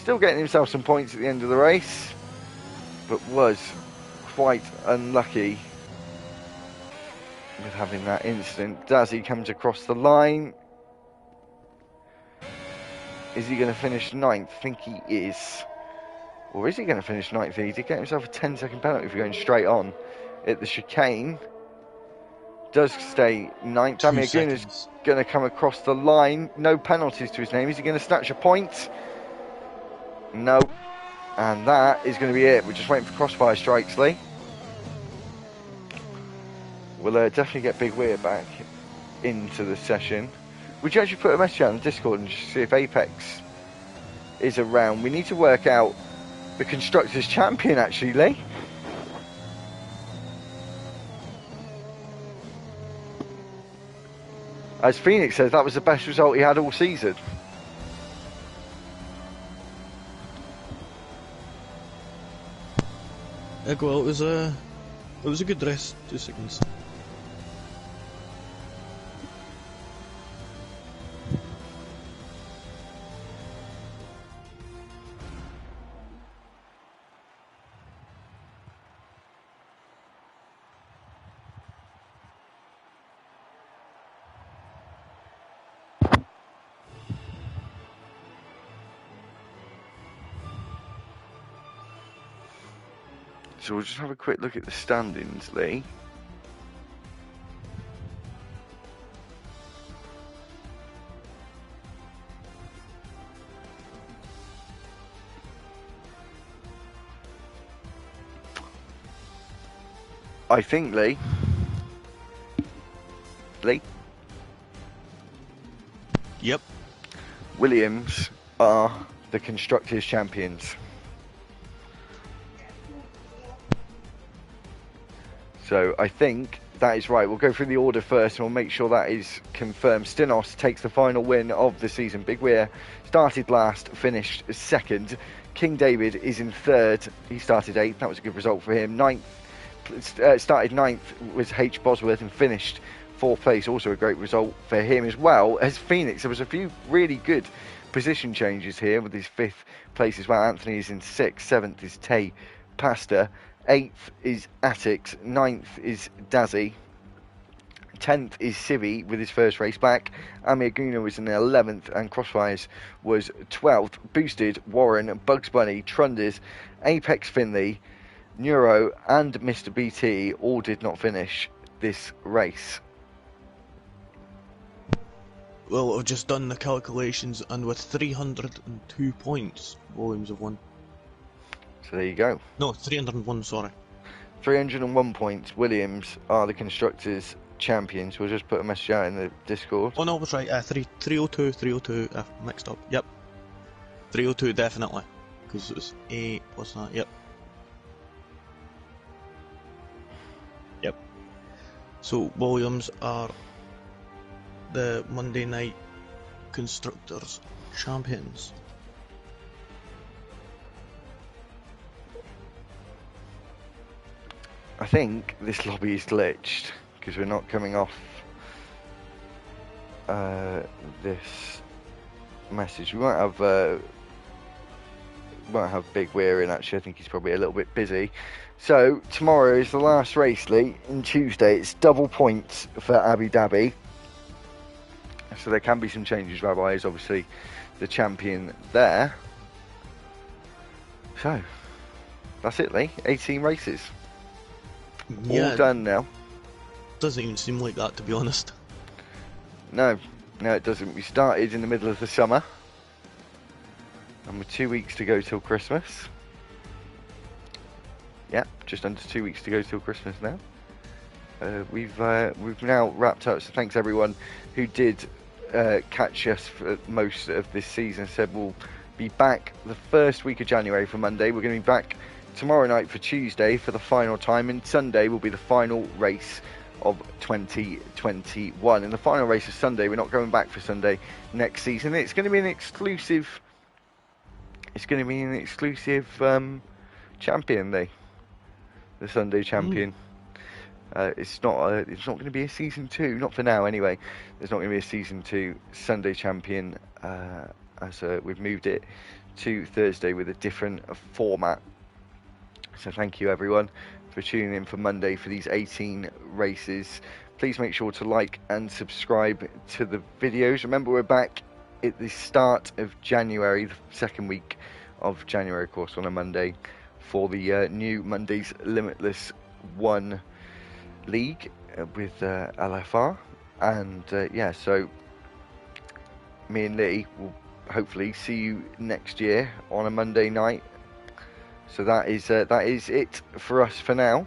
Still getting himself some points at the end of the race, but was quite unlucky with having that incident. Dazzy comes across the line. Is he going to finish 9th? I think he is. Or is he going to finish 9th? He did get himself a 10-second penalty for going straight on at the chicane. Does stay 9th. Damir Gun is going to come across the line. No penalties to his name. Is he going to snatch a point? No. And that is going to be it. We're just waiting for Crossfire Strikes, Lee. We'll definitely get Big Weir back into the session. Would you actually put a message out on the Discord and just see if Apex is around? We need to work out the Constructors' Champion, actually, Lee. As Phoenix says, that was the best result he had all season. Well, it was a good race. 2 seconds. So we'll just have a quick look at the standings, Lee. I think, Lee. Yep. Williams are the Constructors' champions. So I think that is right. We'll go through the order first and we'll make sure that is confirmed. Stinos takes the final win of the season. Big Weir started last, finished second. King David is in third. He started 8th. That was a good result for him. Started 9th was H. Bosworth and finished 4th place. Also a great result for him, as well as Phoenix. There was a few really good position changes here with his 5th place as well. Anthony is in 6th. 7th is Tay Pasta. 8th is Atix. 9th is Dazzy. 10th is Civi with his first race back. Amir Guna was in 11th and Crossfires was 12th. Boosted, Warren, Bugs Bunny, Trunders, Apex Finley, Neuro and Mr. BT all did not finish this race. Well, I've just done the calculations, and with 302 points, Williams have won. So there you go. No, 301, sorry. 301 points. Williams are the Constructors' champions. We'll just put a message out in the Discord. Oh no, I was right. 302. Mixed up. Yep. 302 definitely, because it was 8 plus that. Yep. So Williams are the Monday night Constructors champions. I think this lobby is glitched because we're not coming off this message. We won't have Big Weir in, actually. I think he's probably a little bit busy. So tomorrow is the last race, Lee, and Tuesday it's double points for Abu Dhabi. So there can be some changes. Rabbi is obviously the champion there. So that's it, Lee. 18 races. Yeah, all done now. Doesn't even seem like that, to be honest. No, it doesn't. We started in the middle of the summer, and we're 2 weeks to go till Christmas. Yeah, just under 2 weeks to go till Christmas now. We've now wrapped up. So thanks everyone who did catch us for most of this season. Said we'll be back the first week of January for Monday. We're going to be back tomorrow night for Tuesday for the final time, and Sunday will be the final race of 2021. In the final race of Sunday, we're not going back for Sunday next season. It's going to be an exclusive. It's going to be an exclusive champion day. The Sunday champion. It's not going to be a season 2, not for now anyway. There's not going to be a season 2 Sunday champion, as we've moved it to Thursday with a different format. So thank you everyone for tuning in for Monday for these 18 races. Please make sure to like and subscribe to the videos. Remember, we're back at the start of January, the second week of January, of course, on a Monday, for the new Monday's Limitless 1 League with LFR. And so me and Lee will hopefully see you next year on a Monday night. So that is it for us for now,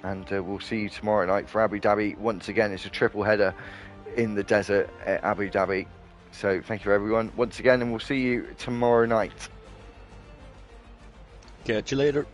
and we'll see you tomorrow night for Abu Dhabi. Once again, it's a triple header in the desert at Abu Dhabi. So thank you everyone once again, and we'll see you tomorrow night. Catch you later.